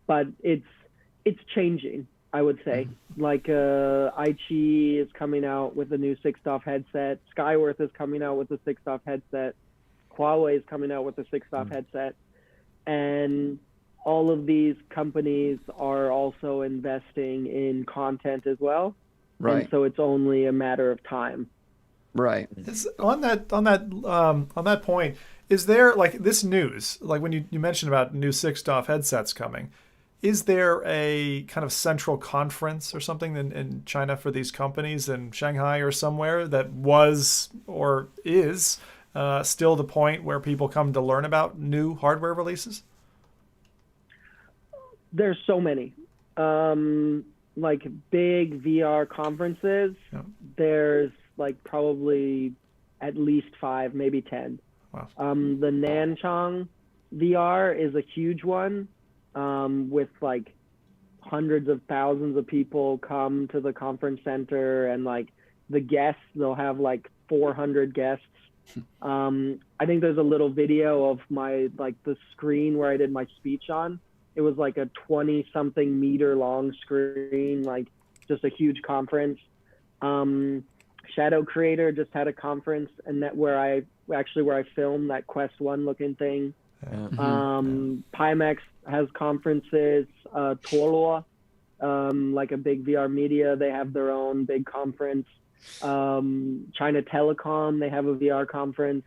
[SPEAKER 5] But it's changing, I would say. Like Aichi is coming out with a new 6DoF headset. Skyworth is coming out with a 6DoF headset. Huawei is coming out with a 6DoF headset. And all of these companies are also investing in content as well. Right. And so it's only a matter of time.
[SPEAKER 1] Right.
[SPEAKER 2] On that point, is there like this news, like when you mentioned about new 6DoF headsets coming, is there a kind of central conference or something in China for these companies in Shanghai or somewhere that was or is still the point where people come to learn about new hardware releases?
[SPEAKER 5] There's so many. Like big VR conferences, there's like probably at least 5, maybe 10.
[SPEAKER 2] Wow.
[SPEAKER 5] The Nanchang VR is a huge one, with like hundreds of thousands of people come to the conference center, and like the guests, they'll have like 400 guests. I think there's a little video of my, like the screen where I did my speech on. It was like a 20-something meter long screen, like just a huge conference. Shadow Creator just had a conference, and that where I filmed that Quest 1 looking thing. Pimax has conferences. Tolua, like a big VR media, they have their own big conference. China Telecom, they have a VR conference.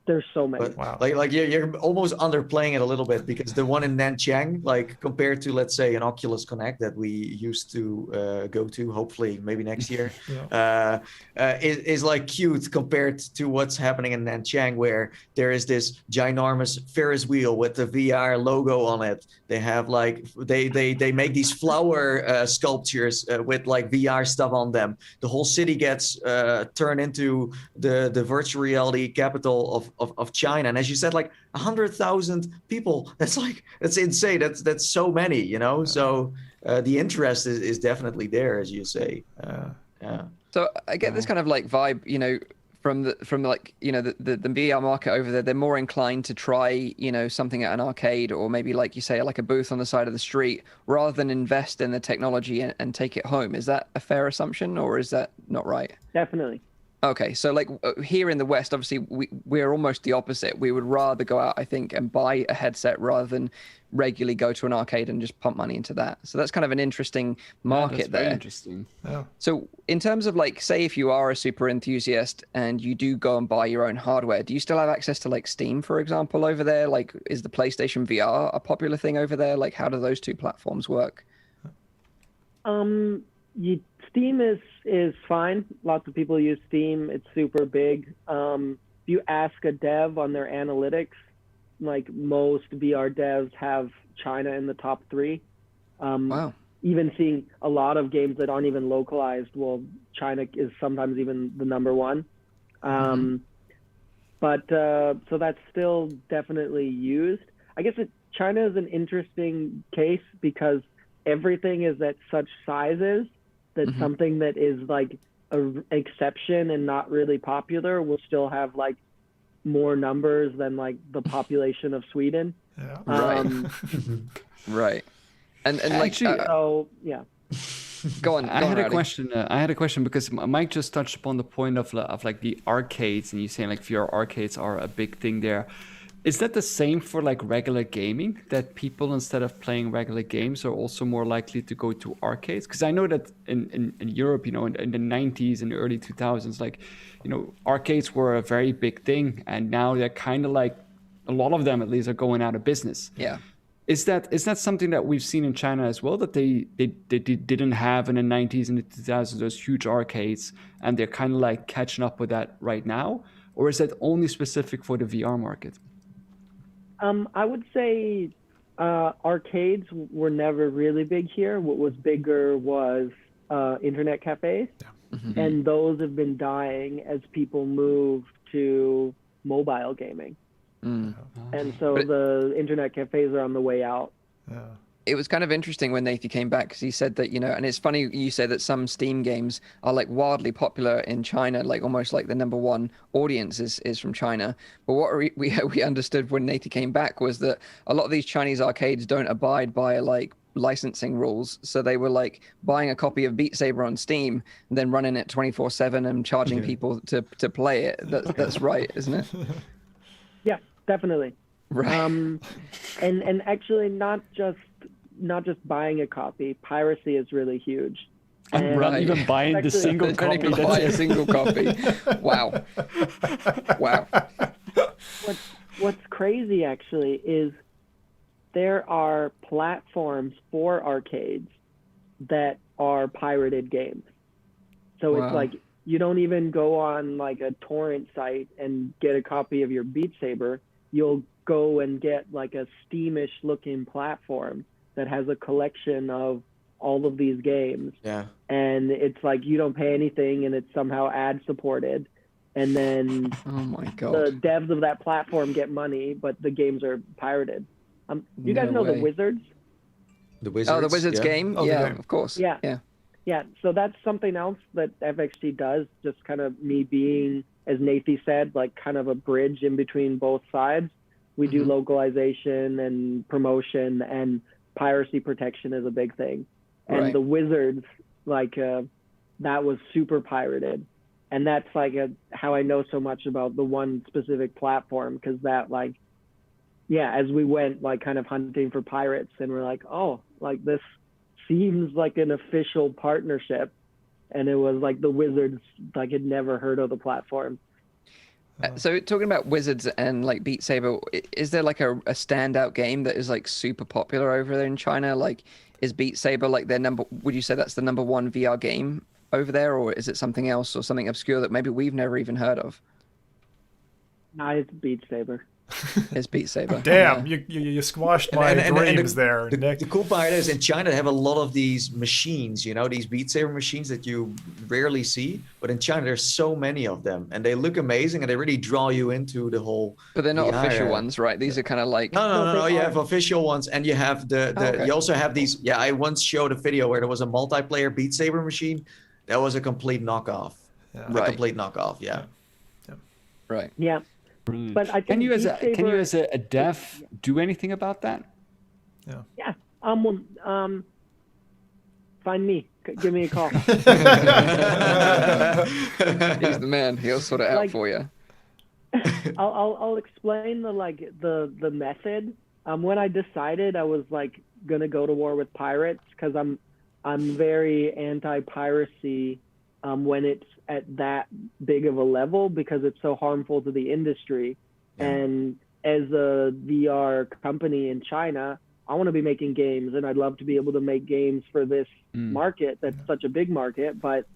[SPEAKER 5] There's so many.
[SPEAKER 4] But wow. Like you're almost underplaying it a little bit, because the one in Nanchang, like compared to, let's say, an Oculus Connect that we used to go to, hopefully maybe next year, is like cute compared to what's happening in Nanchang, where there is this ginormous Ferris wheel with the VR logo on it. They have like they make these flower sculptures with like VR stuff on them. The whole city gets turned into the virtual reality capital of China, and as you said, like 100,000 people. That's insane. That's so many, you know. So the interest is definitely there, as you say.
[SPEAKER 1] So I get this kind of like vibe, you know, from like, you know, the VR market over there. They're more inclined to try, you know, something at an arcade, or maybe like you say, like a booth on the side of the street, rather than invest in the technology and take it home. Is that a fair assumption, or is that not right?
[SPEAKER 5] Definitely.
[SPEAKER 1] Okay, so like here in the West, obviously we're almost the opposite. We would rather go out, I think, and buy a headset rather than regularly go to an arcade and just pump money into that. So that's kind of an interesting market there.
[SPEAKER 3] Very interesting.
[SPEAKER 2] Yeah.
[SPEAKER 1] So in terms of like, say if you are a super enthusiast and you do go and buy your own hardware, do you still have access to like Steam, for example, over there? Like, is the PlayStation VR a popular thing over there? Like, how do those two platforms work?
[SPEAKER 5] Steam is fine. Lots of people use Steam. It's super big. If you ask a dev on their analytics, like most VR devs have China in the top 3.
[SPEAKER 1] Wow.
[SPEAKER 5] Even seeing a lot of games that aren't even localized, well, China is sometimes even the number 1. But so that's still definitely used. I guess China is an interesting case because everything is at such sizes that something that is like an exception and not really popular will still have like more numbers than like the population of Sweden.
[SPEAKER 2] Yeah.
[SPEAKER 1] Right. And like,
[SPEAKER 3] actually,
[SPEAKER 5] yeah.
[SPEAKER 1] Go on.
[SPEAKER 3] I had
[SPEAKER 1] Rowdy.
[SPEAKER 3] a question. I had a question because Mike just touched upon the point of like the arcades, and you saying like VR arcades are a big thing there. Is that the same for like regular gaming, that people, instead of playing regular games, are also more likely to go to arcades? Because I know that in Europe, you know, in the 90s and early 2000s, like, you know, arcades were a very big thing, and now they're kind of like, a lot of them at least, are going out of business.
[SPEAKER 1] Yeah.
[SPEAKER 3] Is that something that we've seen in China as well, that they didn't have in the 90s and the 2000s, those huge arcades, and they're kind of like catching up with that right now? Or is that only specific for the VR market?
[SPEAKER 5] I would say arcades were never really big here. What was bigger was internet cafes, and those have been dying as people move to mobile gaming. And so the internet cafes are on the way out.
[SPEAKER 2] Yeah.
[SPEAKER 1] It was kind of interesting when Nathan came back, because he said that, you know, and it's funny you say that some Steam games are like wildly popular in China, like almost like the number 1 audience is from China. But what we understood when Nathan came back was that a lot of these Chinese arcades don't abide by like licensing rules. So they were like buying a copy of Beat Saber on Steam and then running it 24/7 and charging people to play it. That's right, isn't it?
[SPEAKER 5] Yeah, definitely.
[SPEAKER 1] Right.
[SPEAKER 5] And actually not just buying a copy. Piracy is really huge.
[SPEAKER 3] And not even buying the single copy.
[SPEAKER 1] Don't even buy a single copy. Wow.
[SPEAKER 5] What's crazy actually is there are platforms for arcades that are pirated games. So it's like you don't even go on like a torrent site and get a copy of your Beat Saber. You'll go and get like a Steamish looking platform that has a collection of all of these games.
[SPEAKER 4] Yeah.
[SPEAKER 5] And it's like you don't pay anything, and it's somehow ad supported. And then
[SPEAKER 1] Oh my god.
[SPEAKER 5] the devs of that platform get money, but the games are pirated. You guys know
[SPEAKER 1] way.
[SPEAKER 5] the Wizards?
[SPEAKER 4] The Wizards.
[SPEAKER 1] Oh, the Wizards game?
[SPEAKER 2] Oh,
[SPEAKER 1] yeah,
[SPEAKER 2] game.
[SPEAKER 1] of course.
[SPEAKER 5] Yeah, so that's something else that FXG does, just kind of me being, as Nathy said, like kind of a bridge in between both sides. We do localization and promotion, and piracy protection is a big thing. And the Wizards, like, that was super pirated. And that's like how I know so much about the one specific platform, because that, like, as we went like kind of hunting for pirates, and we're like, oh, like this seems like an official partnership, and it was like the Wizards like had never heard of the platform.
[SPEAKER 1] So talking about Wizards and like Beat Saber, is there like a standout game that is like super popular over there in China? Like, is Beat Saber like their number? Would you say that's the number one VR game over there, or is it something else or something obscure that maybe we've never even heard of?
[SPEAKER 5] Nah, it's Beat Saber.
[SPEAKER 1] It's Beat Saber.
[SPEAKER 2] Damn, you squashed my dreams there, Nick.
[SPEAKER 4] The cool part is in China they have a lot of these machines, you know, these Beat Saber machines that you rarely see. But in China there's so many of them, and they look amazing, and they really draw you into the whole.
[SPEAKER 1] But they're not
[SPEAKER 4] VR.
[SPEAKER 1] official ones, right? These are kind of like.
[SPEAKER 4] No. You have official ones, and you have
[SPEAKER 1] okay.
[SPEAKER 4] You also have these. Yeah, I once showed a video where there was a multiplayer Beat Saber machine. That was a complete knockoff.
[SPEAKER 2] Yeah.
[SPEAKER 4] A complete knockoff. Yeah.
[SPEAKER 1] Right.
[SPEAKER 5] Yeah.
[SPEAKER 3] Brilliant.
[SPEAKER 5] But I think
[SPEAKER 3] can you as a dev do anything about that?
[SPEAKER 5] Yeah. Find me. Give me a call.
[SPEAKER 1] He's the man. He'll sort it out for you.
[SPEAKER 5] I'll explain the method. When I decided I was like gonna go to war with pirates, because I'm very anti-piracy when it's at that big of a level, because it's so harmful to the industry. And as a VR company in China, I want to be making games, and I'd love to be able to make games for this market that's such a big market. But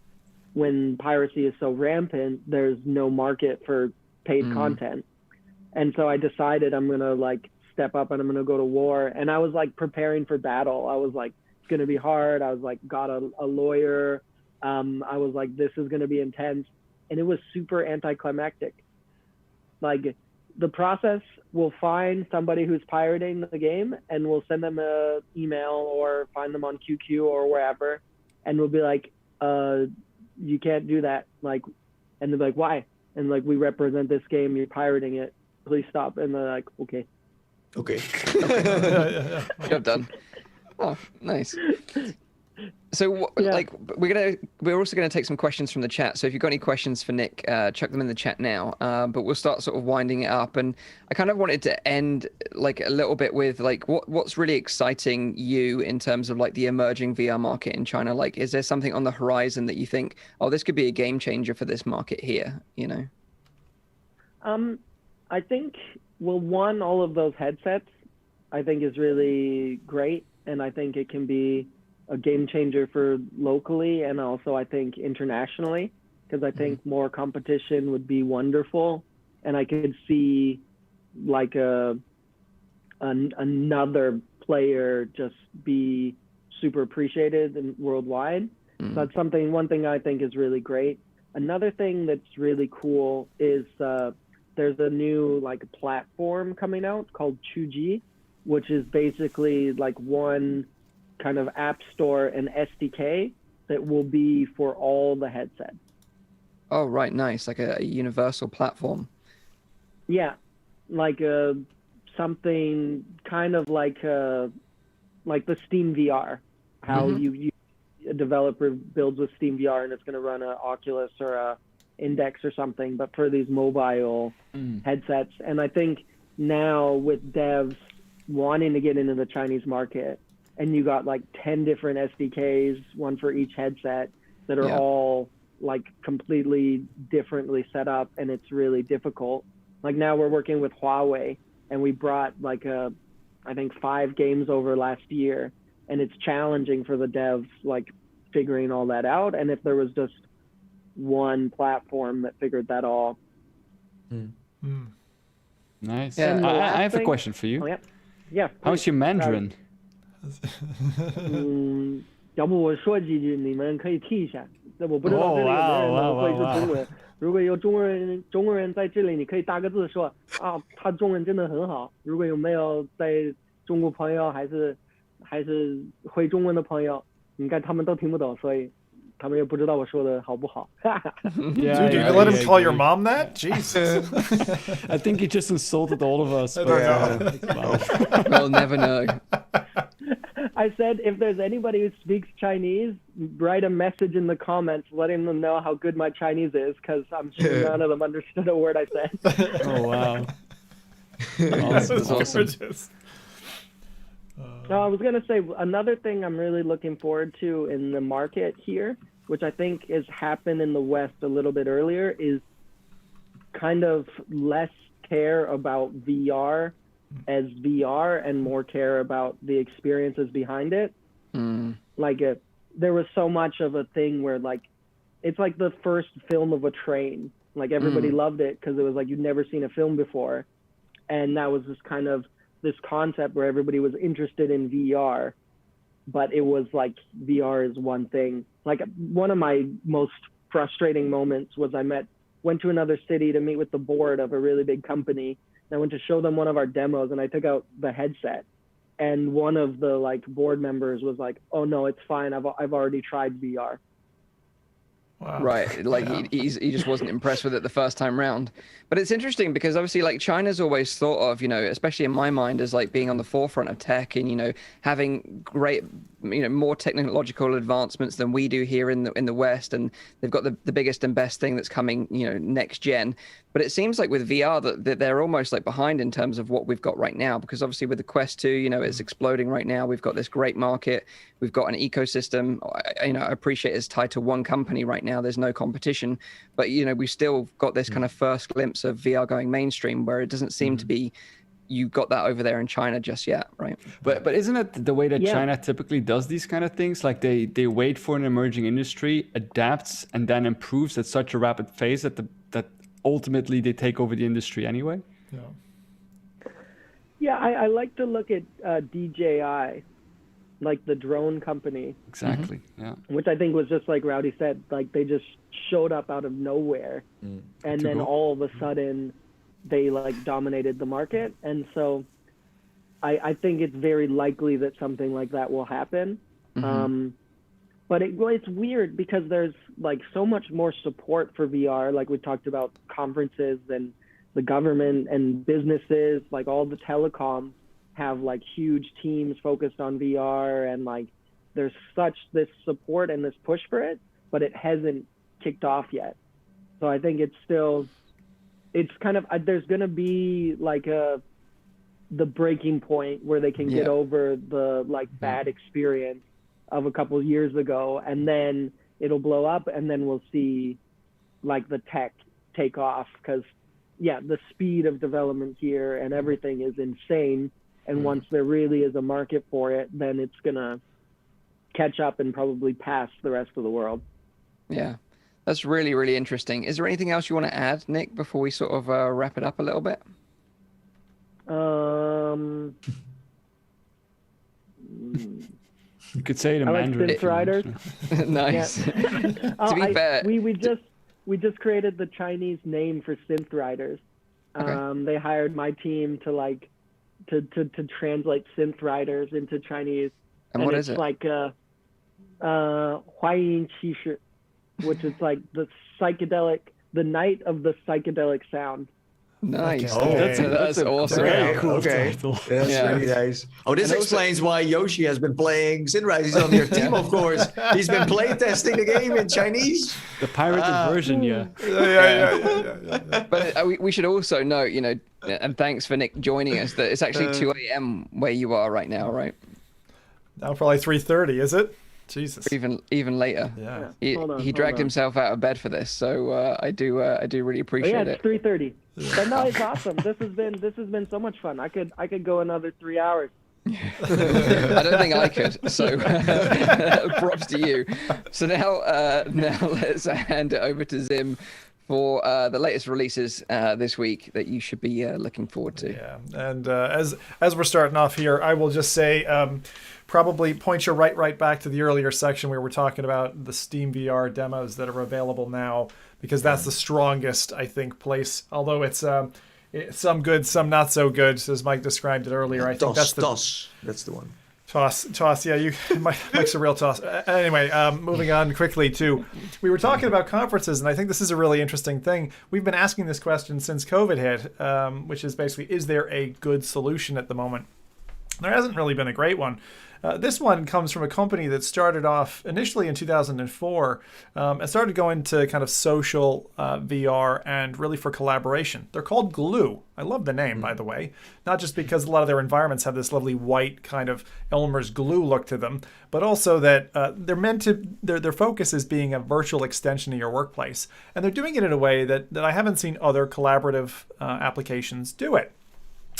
[SPEAKER 5] when piracy is so rampant, there's no market for paid content. And so I decided I'm going to like step up and I'm going to go to war. And I was like preparing for battle. I was like, it's going to be hard. I was like, got a lawyer. I was like, this is going to be intense. And it was super anticlimactic. Like, the process, we'll find somebody who's pirating the game, and we'll send them an email or find them on QQ or wherever. And we'll be like, you can't do that. Like, and they're like, why? And like, we represent this game, you're pirating it. Please stop. And they're like, okay.
[SPEAKER 4] Okay.
[SPEAKER 1] Job done. Oh, nice. So, like, we're also gonna take some questions from the chat. So, if you've got any questions for Nick, chuck them in the chat now. But we'll start sort of winding it up. And I kind of wanted to end like a little bit with like what's really exciting you in terms of like the emerging VR market in China. Like, is there something on the horizon that you think, oh, this could be a game changer for this market here? You know.
[SPEAKER 5] I think, well, one, all of those headsets, I think is really great, and I think it can be a game changer for locally and also I think internationally, because I think more competition would be wonderful, and I could see like another player just be super appreciated and worldwide. So that's one thing I think is really great. Another thing that's really cool is there's a new like platform coming out called Chuji, which is basically like one kind of app store and SDK that will be for all the headsets.
[SPEAKER 1] Oh, right. Nice. Like a universal platform.
[SPEAKER 5] Yeah. Like something kind of like the Steam VR, how you a developer builds with Steam VR and it's going to run a Oculus or a Index or something, but for these mobile headsets. And I think now with devs wanting to get into the Chinese market, and you got like 10 different SDKs, one for each headset, that are all like completely differently set up, and it's really difficult. Like now we're working with Huawei, and we brought like I think 5 games over last year, and it's challenging for the devs like figuring all that out. And if there was just one platform that figured that all.
[SPEAKER 3] Nice.
[SPEAKER 5] And
[SPEAKER 3] I have a question for you.
[SPEAKER 5] Oh, yeah.
[SPEAKER 3] How's your Mandarin?
[SPEAKER 5] 要不我说几句，你们可以替一下。我不知道这里有没有人会说中文。如果有中国人在这里，你可以打个字说啊，他中文真的很好。如果有没有在中国朋友还是还是会中文的朋友，应该他们都听不懂，所以他们也不知道我说的好不好。
[SPEAKER 2] Dude, you let him call your mom that? Jesus.
[SPEAKER 3] I think he just insulted all of us.
[SPEAKER 1] We'll never know.
[SPEAKER 5] I said, if there's anybody who speaks Chinese, write a message in the comments letting them know how good my Chinese is, because I'm sure none of them understood a word I said.
[SPEAKER 3] Oh, wow.
[SPEAKER 2] That's awesome.
[SPEAKER 5] I was going to say, another thing I'm really looking forward to in the market here, which I think has happened in the West a little bit earlier, is kind of less care about VR as VR and more care about the experiences behind it. Like there was so much of a thing where like it's like the first film of a train. Like everybody loved it because it was like you'd never seen a film before, and that was just kind of this concept where everybody was interested in VR, but it was like VR is one thing. Like one of my most frustrating moments was I went to another city to meet with the board of a really big company. I went to show them one of our demos, and I took out the headset, and one of the like board members was like, "Oh no, it's fine. I've already tried VR."
[SPEAKER 2] Wow.
[SPEAKER 1] Right, like he just wasn't impressed with it the first time round. But it's interesting because obviously like China's always thought of, especially in my mind, as like being on the forefront of tech and having great more technological advancements than we do here in the West, and they've got the biggest and best thing that's coming next gen. But it seems like with VR that they're almost like behind in terms of what we've got right now, because obviously with the Quest 2 it's exploding right now. We've got this great market, we've got an ecosystem. I appreciate it's tied to one company right now, there's no competition, but we've still got this kind of first glimpse of VR going mainstream, where it doesn't seem to be you got that over there in China just yet, right?
[SPEAKER 3] But isn't it the way that China typically does these kind of things? Like they wait for an emerging industry, adapts, and then improves at such a rapid pace that that ultimately they take over the industry anyway?
[SPEAKER 5] Yeah, I like to look at DJI, like the drone company.
[SPEAKER 3] Exactly, yeah.
[SPEAKER 5] Which I think was just like Rowdy said, like they just showed up out of nowhere, and then all of a sudden they like dominated the market. And so I think it's very likely that something like that will happen. But it's weird because there's like so much more support for VR. Like we talked about conferences and the government and businesses, like all the telecoms have like huge teams focused on VR, and like there's such this support and this push for it, but it hasn't kicked off yet. So I think it's kind of, there's going to be like the breaking point where they can get over the like bad experience of a couple of years ago, and then it'll blow up, and then we'll see like the tech take off, because the speed of development here and everything is insane. And once there really is a market for it, then it's going to catch up and probably pass the rest of the world.
[SPEAKER 1] Yeah, that's really, really interesting. Is there anything else you want to add, Nikk, before we sort of wrap it up a little bit?
[SPEAKER 3] You could say it in Mandarin.
[SPEAKER 5] Like SynthRiders.
[SPEAKER 1] Nice. To be fair,
[SPEAKER 5] we just created the Chinese name for SynthRiders.
[SPEAKER 1] Okay.
[SPEAKER 5] They hired my team to like to translate SynthRiders into Chinese.
[SPEAKER 1] And what is it?
[SPEAKER 5] It's like 欢迎骑士, which is like the night of the psychedelic sound.
[SPEAKER 1] Nice.
[SPEAKER 2] Okay.
[SPEAKER 1] That's awesome.
[SPEAKER 4] Very
[SPEAKER 3] cool
[SPEAKER 4] okay.
[SPEAKER 3] title.
[SPEAKER 4] That's really nice. Oh, this explains why Yoshi has been playing SynthRiders. He's on your team, of course. He's been playtesting the game in Chinese.
[SPEAKER 3] The pirated version, yeah.
[SPEAKER 2] Yeah.
[SPEAKER 1] But we should also note, and thanks for Nikk joining us, that it's actually 2 a.m. where you are right now, right?
[SPEAKER 2] Now probably 3:30, is it? Jesus.
[SPEAKER 1] Even later.
[SPEAKER 2] Yeah.
[SPEAKER 1] He dragged himself out of bed for this, so I do really appreciate
[SPEAKER 5] it. 3:30. But no, it's awesome. This has been so much fun. I could go another 3 hours.
[SPEAKER 1] I don't think I could. So props to you. So now let's hand it over to Zim for the latest releases this week that you should be looking forward to.
[SPEAKER 2] Yeah, and as we're starting off here, I will just say probably point you right back to the earlier section where we're talking about the Steam VR demos that are available now, because that's the strongest, I think, place. Although it's some good, some not so good, as Mike described it earlier. I think that's the
[SPEAKER 4] one.
[SPEAKER 2] Toss. Yeah, Mike's a real toss. Anyway, moving on quickly we were talking about conferences, and I think this is a really interesting thing. We've been asking this question since COVID hit, which is basically, is there a good solution at the moment? There hasn't really been a great one. This one comes from a company that started off initially in 2004 and started going to kind of social VR and really for collaboration. They're called Glue. I love the name, by the way, not just because a lot of their environments have this lovely white kind of Elmer's glue look to them, but also that they're meant to, their focus is being a virtual extension of your workplace. And they're doing it in a way that I haven't seen other collaborative applications do it.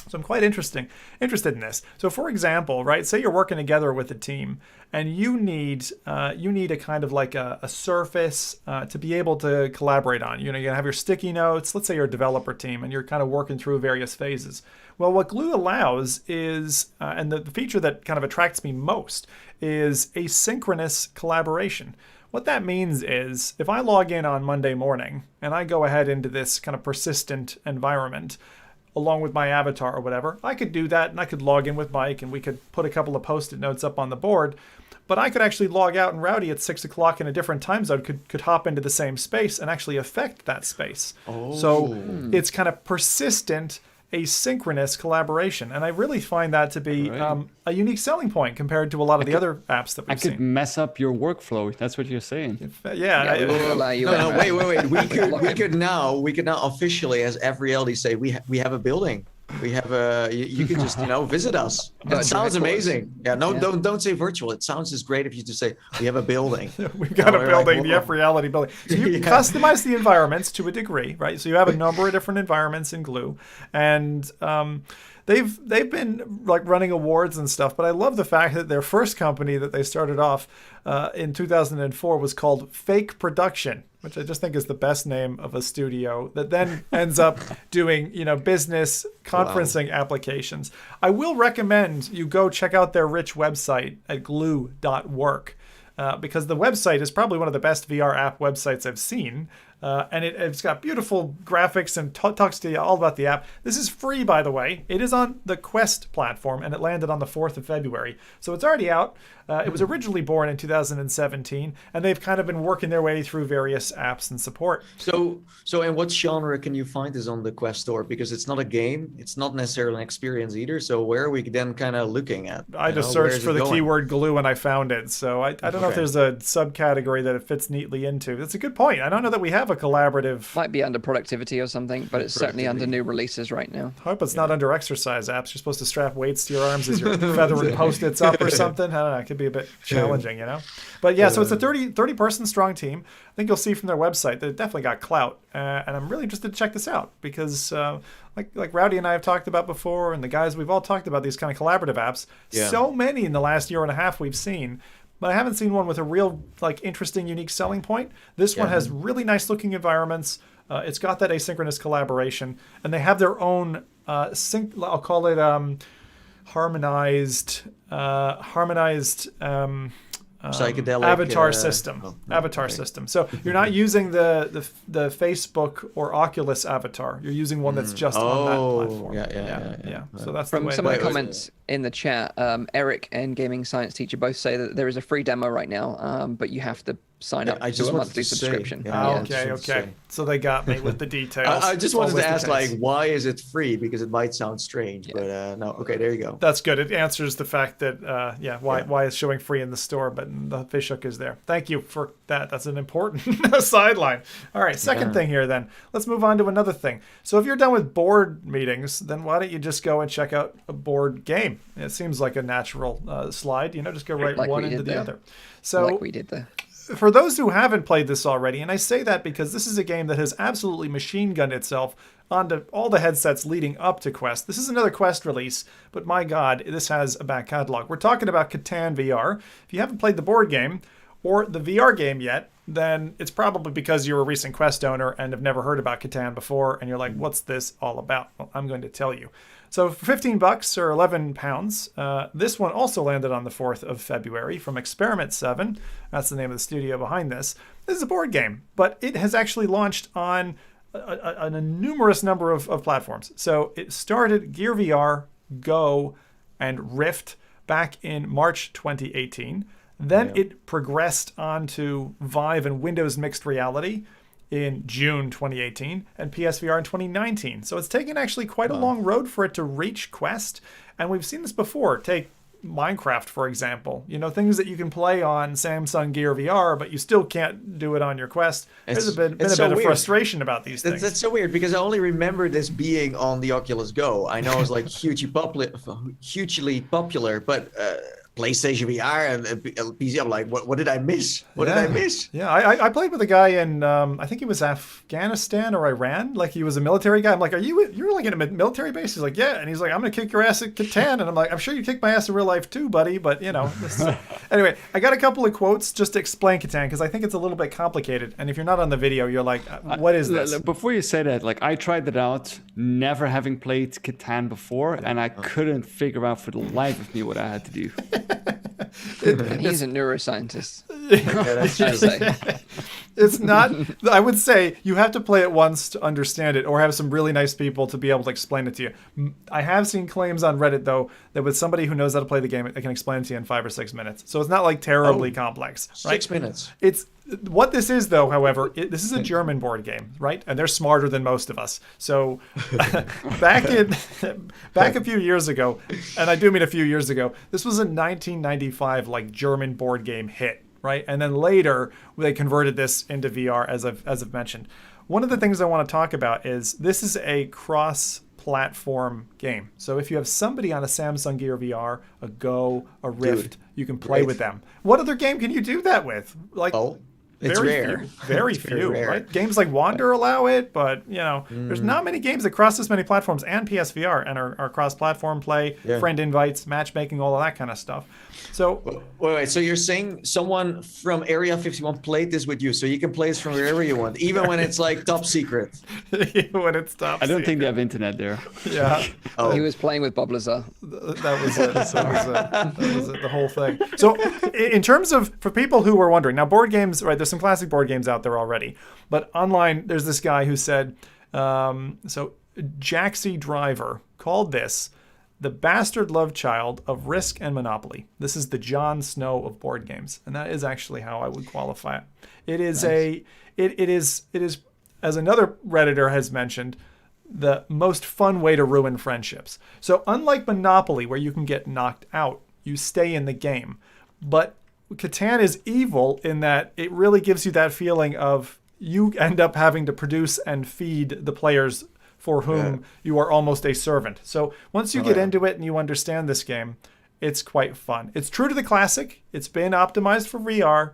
[SPEAKER 2] So I'm quite interested in this. So for example, right, say you're working together with a team and you need a kind of like a surface to be able to collaborate on. You have your sticky notes. Let's say you're a developer team and you're kind of working through various phases. Well, what Glue allows is, and the feature that kind of attracts me most is asynchronous collaboration. What that means is if I log in on Monday morning and I go ahead into this kind of persistent environment, along with my avatar or whatever, I could do that and I could log in with Mike and we could put a couple of Post-it notes up on the board, but I could actually log out and Rowdy at 6 o'clock in a different time zone could hop into the same space and actually affect that space. Oh. So it's kind of persistent, asynchronous collaboration. And I really find that to be a unique selling point compared to a lot of the other apps that we've seen.
[SPEAKER 3] I could mess up your workflow. That's what you're saying.
[SPEAKER 4] Wait. We could now officially, as F.Reality, say we have a building. We have you can just visit us. That sounds amazing. Yeah, don't say virtual. It sounds just great if you just say we have a building.
[SPEAKER 2] We've got a building, the F.Reality building. So you customize the environments to a degree, right? So you have a number of different environments in Glue, and they've been like running awards and stuff. But I love the fact that their first company that they started off in 2004 was called Fake Production, which I just think is the best name of a studio that then ends up doing, business conferencing applications. I will recommend you go check out their rich website at glue.work because the website is probably one of the best VR app websites I've seen. And it's got beautiful graphics and talks to you all about the app. This is free, by the way. It is on the Quest platform, and it landed on the 4th of February. So it's already out. It was originally born in 2017, and they've kind of been working their way through various apps and support.
[SPEAKER 4] So in what genre can you find this on the Quest store? Because it's not a game. It's not necessarily an experience either. So where are we then kind of looking at?
[SPEAKER 2] I just searched for the keyword glue, and I found it. So I don't know if there's a subcategory that it fits neatly into. That's a good point. I don't know that we have a collaborative.
[SPEAKER 1] Might be under productivity or something, but it's certainly under new releases right now.
[SPEAKER 2] I hope it's not under exercise apps. You're supposed to strap weights to your arms as you're feathering Post-its up or something. I don't know. It could be a bit challenging, But yeah, so it's a 30-person strong team. I think you'll see from their website that it definitely got clout. And I'm really interested to check this out because like Rowdy and I have talked about before, and the guys, we've all talked about these kind of collaborative apps. Yeah. So many in the last year and a half we've seen. But I haven't seen one with a real interesting, unique selling point. This one has really nice looking environments. It's got that asynchronous collaboration, and they have their own I'll call it harmonized
[SPEAKER 4] psychedelic
[SPEAKER 2] avatar system. So you're not using the Facebook or Oculus avatar. You're using one that's just on that platform. Yeah. So that's
[SPEAKER 1] from
[SPEAKER 2] the way
[SPEAKER 1] some of the comments in the chat. Eric and Gaming Science Teacher both say that there is a free demo right now, but you have to sign up to a monthly subscription.
[SPEAKER 2] Okay. So they got me with the details.
[SPEAKER 4] I just wanted to ask, why is it free? Because it might sound strange, but no. Okay, there you go.
[SPEAKER 2] That's good. It answers the fact that why it's showing free in the store, but the fish hook is there. Thank you for that. That's an important sideline. All right, second thing here then. Let's move on to another thing. So if you're done with board meetings, then why don't you just go and check out a board game? It seems like a natural slide. Just go right one into the other. So
[SPEAKER 1] like we did there.
[SPEAKER 2] For those who haven't played this already, and I say that because this is a game that has absolutely machine gunned itself onto all the headsets leading up to Quest. This is another Quest release, but my God, this has a back catalog. We're talking about Catan VR. If you haven't played the board game or the VR game yet, then it's probably because you're a recent Quest owner and have never heard about Catan before, and you're like, what's this all about? Well, I'm going to tell you. So for $15 or £11, this one also landed on the 4th of February from Experiment 7. That's the name of the studio behind this. This is a board game, but it has actually launched on a numerous number of platforms. So it started Gear VR, Go, and Rift, back in March 2018. Then it progressed onto Vive and Windows Mixed Reality in June 2018 and PSVR in 2019. So it's taken actually quite a long road for it to reach Quest. And we've seen this before. Take Minecraft, for example. You know, things that you can play on Samsung Gear VR, but you still can't do it on your Quest. There's been a bit of frustration about these things.
[SPEAKER 4] That's so weird because I only remember this being on the Oculus Go. I know it's like hugely popular, but PlayStation VR and PC, I'm like, what did I miss? What did I miss?
[SPEAKER 2] Yeah, I played with a guy in, I think he was Afghanistan or Iran. Like, he was a military guy. I'm like, you're like in a military base? He's like, yeah. And he's like, I'm going to kick your ass at Catan. And I'm like, I'm sure you kick my ass in real life too, buddy. But, you know. Anyway, I got a couple of quotes just to explain Catan because I think it's a little bit complicated. And if you're not on the video, you're like, what is this?
[SPEAKER 3] Before you say that, like, I tried it out, never having played Catan before, and I couldn't figure out for the life of me what I had to do.
[SPEAKER 1] And he's a neuroscientist.
[SPEAKER 2] It's not, I would say you have to play it once to understand it or have some really nice people to be able to explain it to you. I have seen claims on Reddit, though, that with somebody who knows how to play the game, they can explain it to you in 5 or 6 minutes. So it's not like terribly complex. Right?
[SPEAKER 4] 6 minutes.
[SPEAKER 2] It's what this is, though, however, this is a German board game, right? And they're smarter than most of us. So back a few years ago, and I do mean a few years ago, this was a 1995 like German board game hit, right? And then later they converted this into VR, as I've mentioned. One of the things I want to talk about is this is a cross-platform game. So if you have somebody on a Samsung Gear VR, a Go, a Rift, you can play with them. What other game can you do that with? Like,
[SPEAKER 4] it's rare.
[SPEAKER 2] Very few, right? Games like Wander allow it, but you know, there's not many games that cross this many platforms and PSVR and are cross-platform play, friend invites, matchmaking, all of that kind of stuff. So
[SPEAKER 4] wait. So you're saying someone from Area 51 played this with you, so you can play this from wherever you want, even when it's like top secret.
[SPEAKER 2] When it's top
[SPEAKER 3] I don't
[SPEAKER 2] secret.
[SPEAKER 3] think they have internet there.
[SPEAKER 2] Yeah.
[SPEAKER 1] He was playing with Bob Lazar.
[SPEAKER 2] That was it. That was it, the whole thing. So in terms of, for people who were wondering, now board games, right, there's some classic board games out there already, but online there's this guy who said, so Jaxie Driver called this the bastard love child of Risk and Monopoly. This is the Jon Snow of board games, and that is actually how I would qualify it. It is it is as another Redditor has mentioned, the most fun way to ruin friendships. So unlike Monopoly, where you can get knocked out, you stay in the game. But Catan is evil in that it really gives you that feeling of you end up having to produce and feed the players for whom you are almost a servant. So once you get into it and you understand this game, it's quite fun. It's true to the classic. It's been optimized for VR,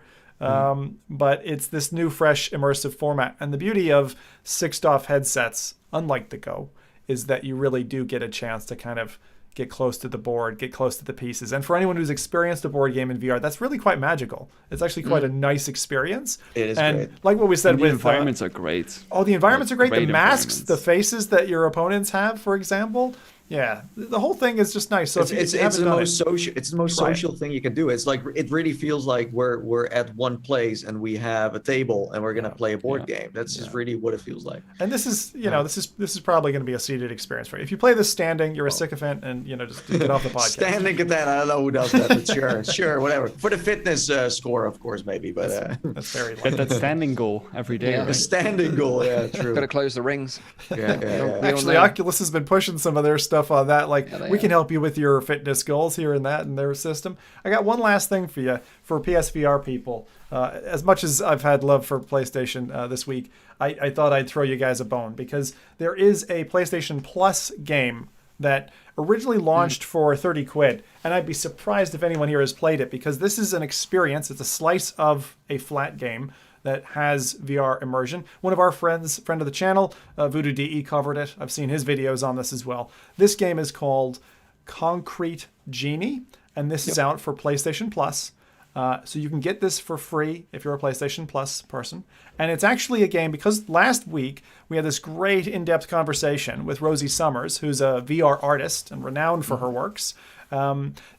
[SPEAKER 2] but it's this new, fresh, immersive format. And the beauty of 6-DoF headsets, unlike the Go, is that you really do get a chance to kind of get close to the board, get close to the pieces. And for anyone who's experienced a board game in VR, that's really quite magical. It's actually quite a nice experience.
[SPEAKER 4] It is
[SPEAKER 2] and
[SPEAKER 4] great.
[SPEAKER 2] Like what we said,
[SPEAKER 3] and the
[SPEAKER 2] with
[SPEAKER 3] environments are great.
[SPEAKER 2] Oh, the environments are great. The masks,
[SPEAKER 3] environments.
[SPEAKER 2] the faces that your opponents have, for example. Yeah, the whole thing is just nice. So
[SPEAKER 4] it's the most social thing you can do. It's like it really feels like we're at one place and we have a table and we're gonna play a board game. That's just really what it feels like.
[SPEAKER 2] And this is this is probably going to be a seated experience for you. If you play this standing, you're a sycophant, and just get off the podcast.
[SPEAKER 4] Standing at that, I don't know who does that, but sure, whatever. For the fitness score, of course, maybe, but
[SPEAKER 2] that's very
[SPEAKER 3] Get that standing goal every day.
[SPEAKER 1] Yeah.
[SPEAKER 3] Right?
[SPEAKER 4] a standing goal. Yeah, true.
[SPEAKER 1] Got to close the rings.
[SPEAKER 4] Yeah.
[SPEAKER 2] Actually, Oculus has been pushing some of their stuff on that. Like, we can help you with your fitness goals here and that in their system. I got one last thing for you, for PSVR people. As much as I've had love for PlayStation this week, I thought I'd throw you guys a bone, because there is a PlayStation Plus game that originally launched for 30 quid. And I'd be surprised if anyone here has played it, because this is an experience. It's a slice of a flat game that has VR immersion. One of our friend of the channel, Voodoo DE, covered it. I've seen his videos on this as well. This game is called Concrete Genie, and this is out for PlayStation Plus. So you can get this for free if you're a PlayStation Plus person. And it's actually a game, because last week we had this great in-depth conversation with Rosie Summers, who's a VR artist and renowned for her works.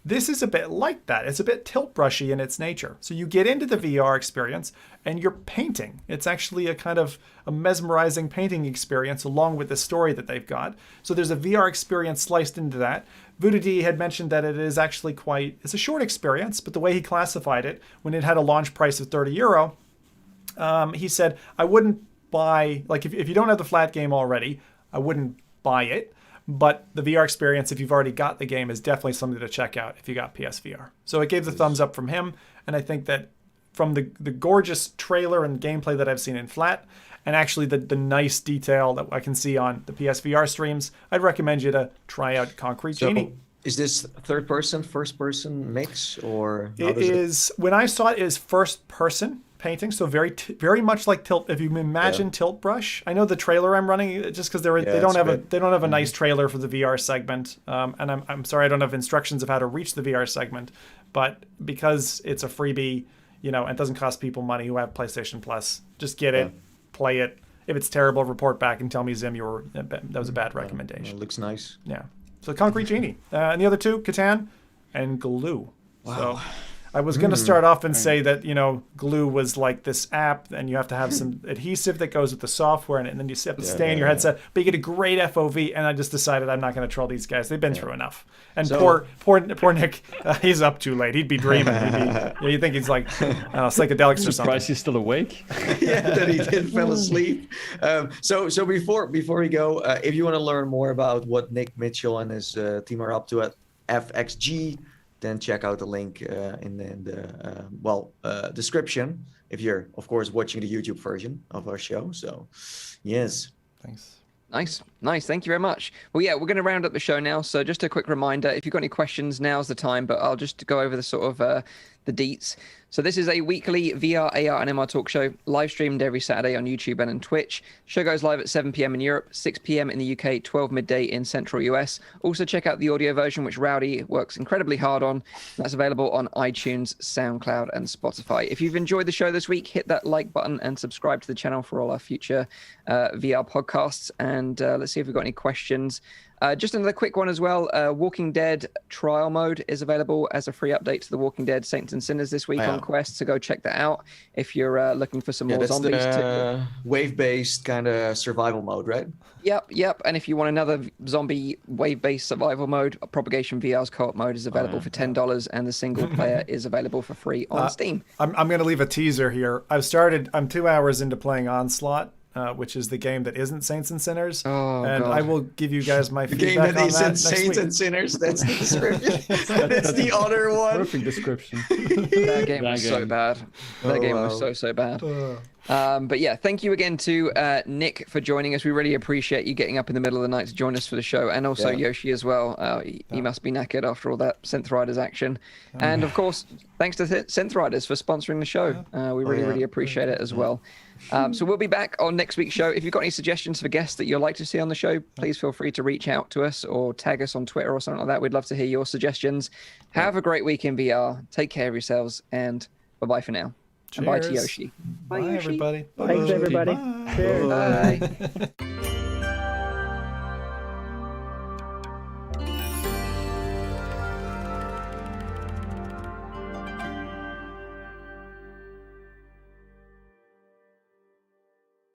[SPEAKER 2] This is a bit like that. It's a bit tilt brushy in its nature. So you get into the VR experience and you're painting. It's actually a kind of a mesmerizing painting experience along with the story that they've got. So there's a VR experience sliced into that. Voodoo had mentioned that it is actually it's a short experience, but the way he classified it, when it had a launch price of €30, he said, I wouldn't buy, like if you don't have the flat game already, I wouldn't buy it. But the VR experience, if you've already got the game, is definitely something to check out if you got PSVR. So it gave the thumbs up from him. And I think that from the gorgeous trailer and gameplay that I've seen in flat, and actually the nice detail that I can see on the PSVR streams, I'd recommend you to try out Concrete Genie.
[SPEAKER 4] Is this third person, first person mix, or
[SPEAKER 2] it is? When I saw it, is first person painting, so very much like Tilt. If you imagine Tilt Brush, I know the trailer I'm running just because they don't have a nice trailer for the VR segment, and I'm sorry I don't have instructions of how to reach the VR segment, but because it's a freebie, and it doesn't cost people money who have PlayStation Plus, just get it, play it. If it's terrible, report back and tell me, Zim, that was a bad recommendation.
[SPEAKER 4] It looks nice.
[SPEAKER 2] Yeah. So Concrete Genie, and the other two, Catan and Glue. Wow. So I was going to start off and say that, Glue was like this app, and you have to have some adhesive that goes with the software, and then you have to stay in your headset. But you get a great FOV, and I just decided I'm not going to troll these guys. They've been through enough. And poor Nick, he's up too late. He'd be dreaming. You think he's like psychedelics or something.
[SPEAKER 3] Surprised he's still awake.
[SPEAKER 4] That he did fell asleep. So before we go, if you want to learn more about what Nikk Mitchell and his team are up to at FXG, then check out the link in the description if you're, of course, watching the YouTube version of our show. So, yes.
[SPEAKER 2] Thanks.
[SPEAKER 1] Nice. Thank you very much. Well, yeah, we're going to round up the show now. So just a quick reminder, if you've got any questions, now's the time, but I'll just go over the sort of the deets. So this is a weekly VR, AR, and MR talk show, live streamed every Saturday on YouTube and on Twitch. Show goes live at 7 p.m. in Europe, 6 p.m. in the UK, 12 midday in Central US. Also check out the audio version, which Rowdy works incredibly hard on. That's available on iTunes, SoundCloud, and Spotify. If you've enjoyed the show this week, hit that like button and subscribe to the channel for all our future VR podcasts. And let's see if we've got any questions. Just another quick one as well. Walking Dead trial mode is available as a free update to the Walking Dead Saints and Sinners this week on Quest, so go check that out if you're looking for some more zombies.
[SPEAKER 4] The wave-based kind of survival mode, right?
[SPEAKER 1] Yep. And if you want another zombie wave-based survival mode, Propagation VR's co-op mode is available for $10, and the single player is available for free on Steam.
[SPEAKER 2] I'm going to leave a teaser here. I'm 2 hours into playing Onslaught. Which is the game that isn't Saints and Sinners. God. I will give you guys my feedback on that. The game that isn't
[SPEAKER 4] Saints and Sinners, that's the description. That's the other one.
[SPEAKER 3] Perfect description.
[SPEAKER 1] That game was so bad. That game was so bad. But yeah, thank you again to Nick for joining us. We really appreciate you getting up in the middle of the night to join us for the show, and also Yoshi as well. He must be knackered after all that SynthRiders action. And of course, thanks to SynthRiders for sponsoring the show. We really appreciate it as well. So we'll be back on next week's show. If you've got any suggestions for guests that you'd like to see on the show, please feel free to reach out to us or tag us on Twitter or something like that. We'd love to hear your suggestions. Have a great week in VR. Take care of yourselves, and bye-bye for now.
[SPEAKER 2] Cheers.
[SPEAKER 1] And bye to Yoshi.
[SPEAKER 2] Bye, everybody.
[SPEAKER 5] Thanks, everybody.
[SPEAKER 2] Bye.
[SPEAKER 5] Cheers.
[SPEAKER 1] Bye.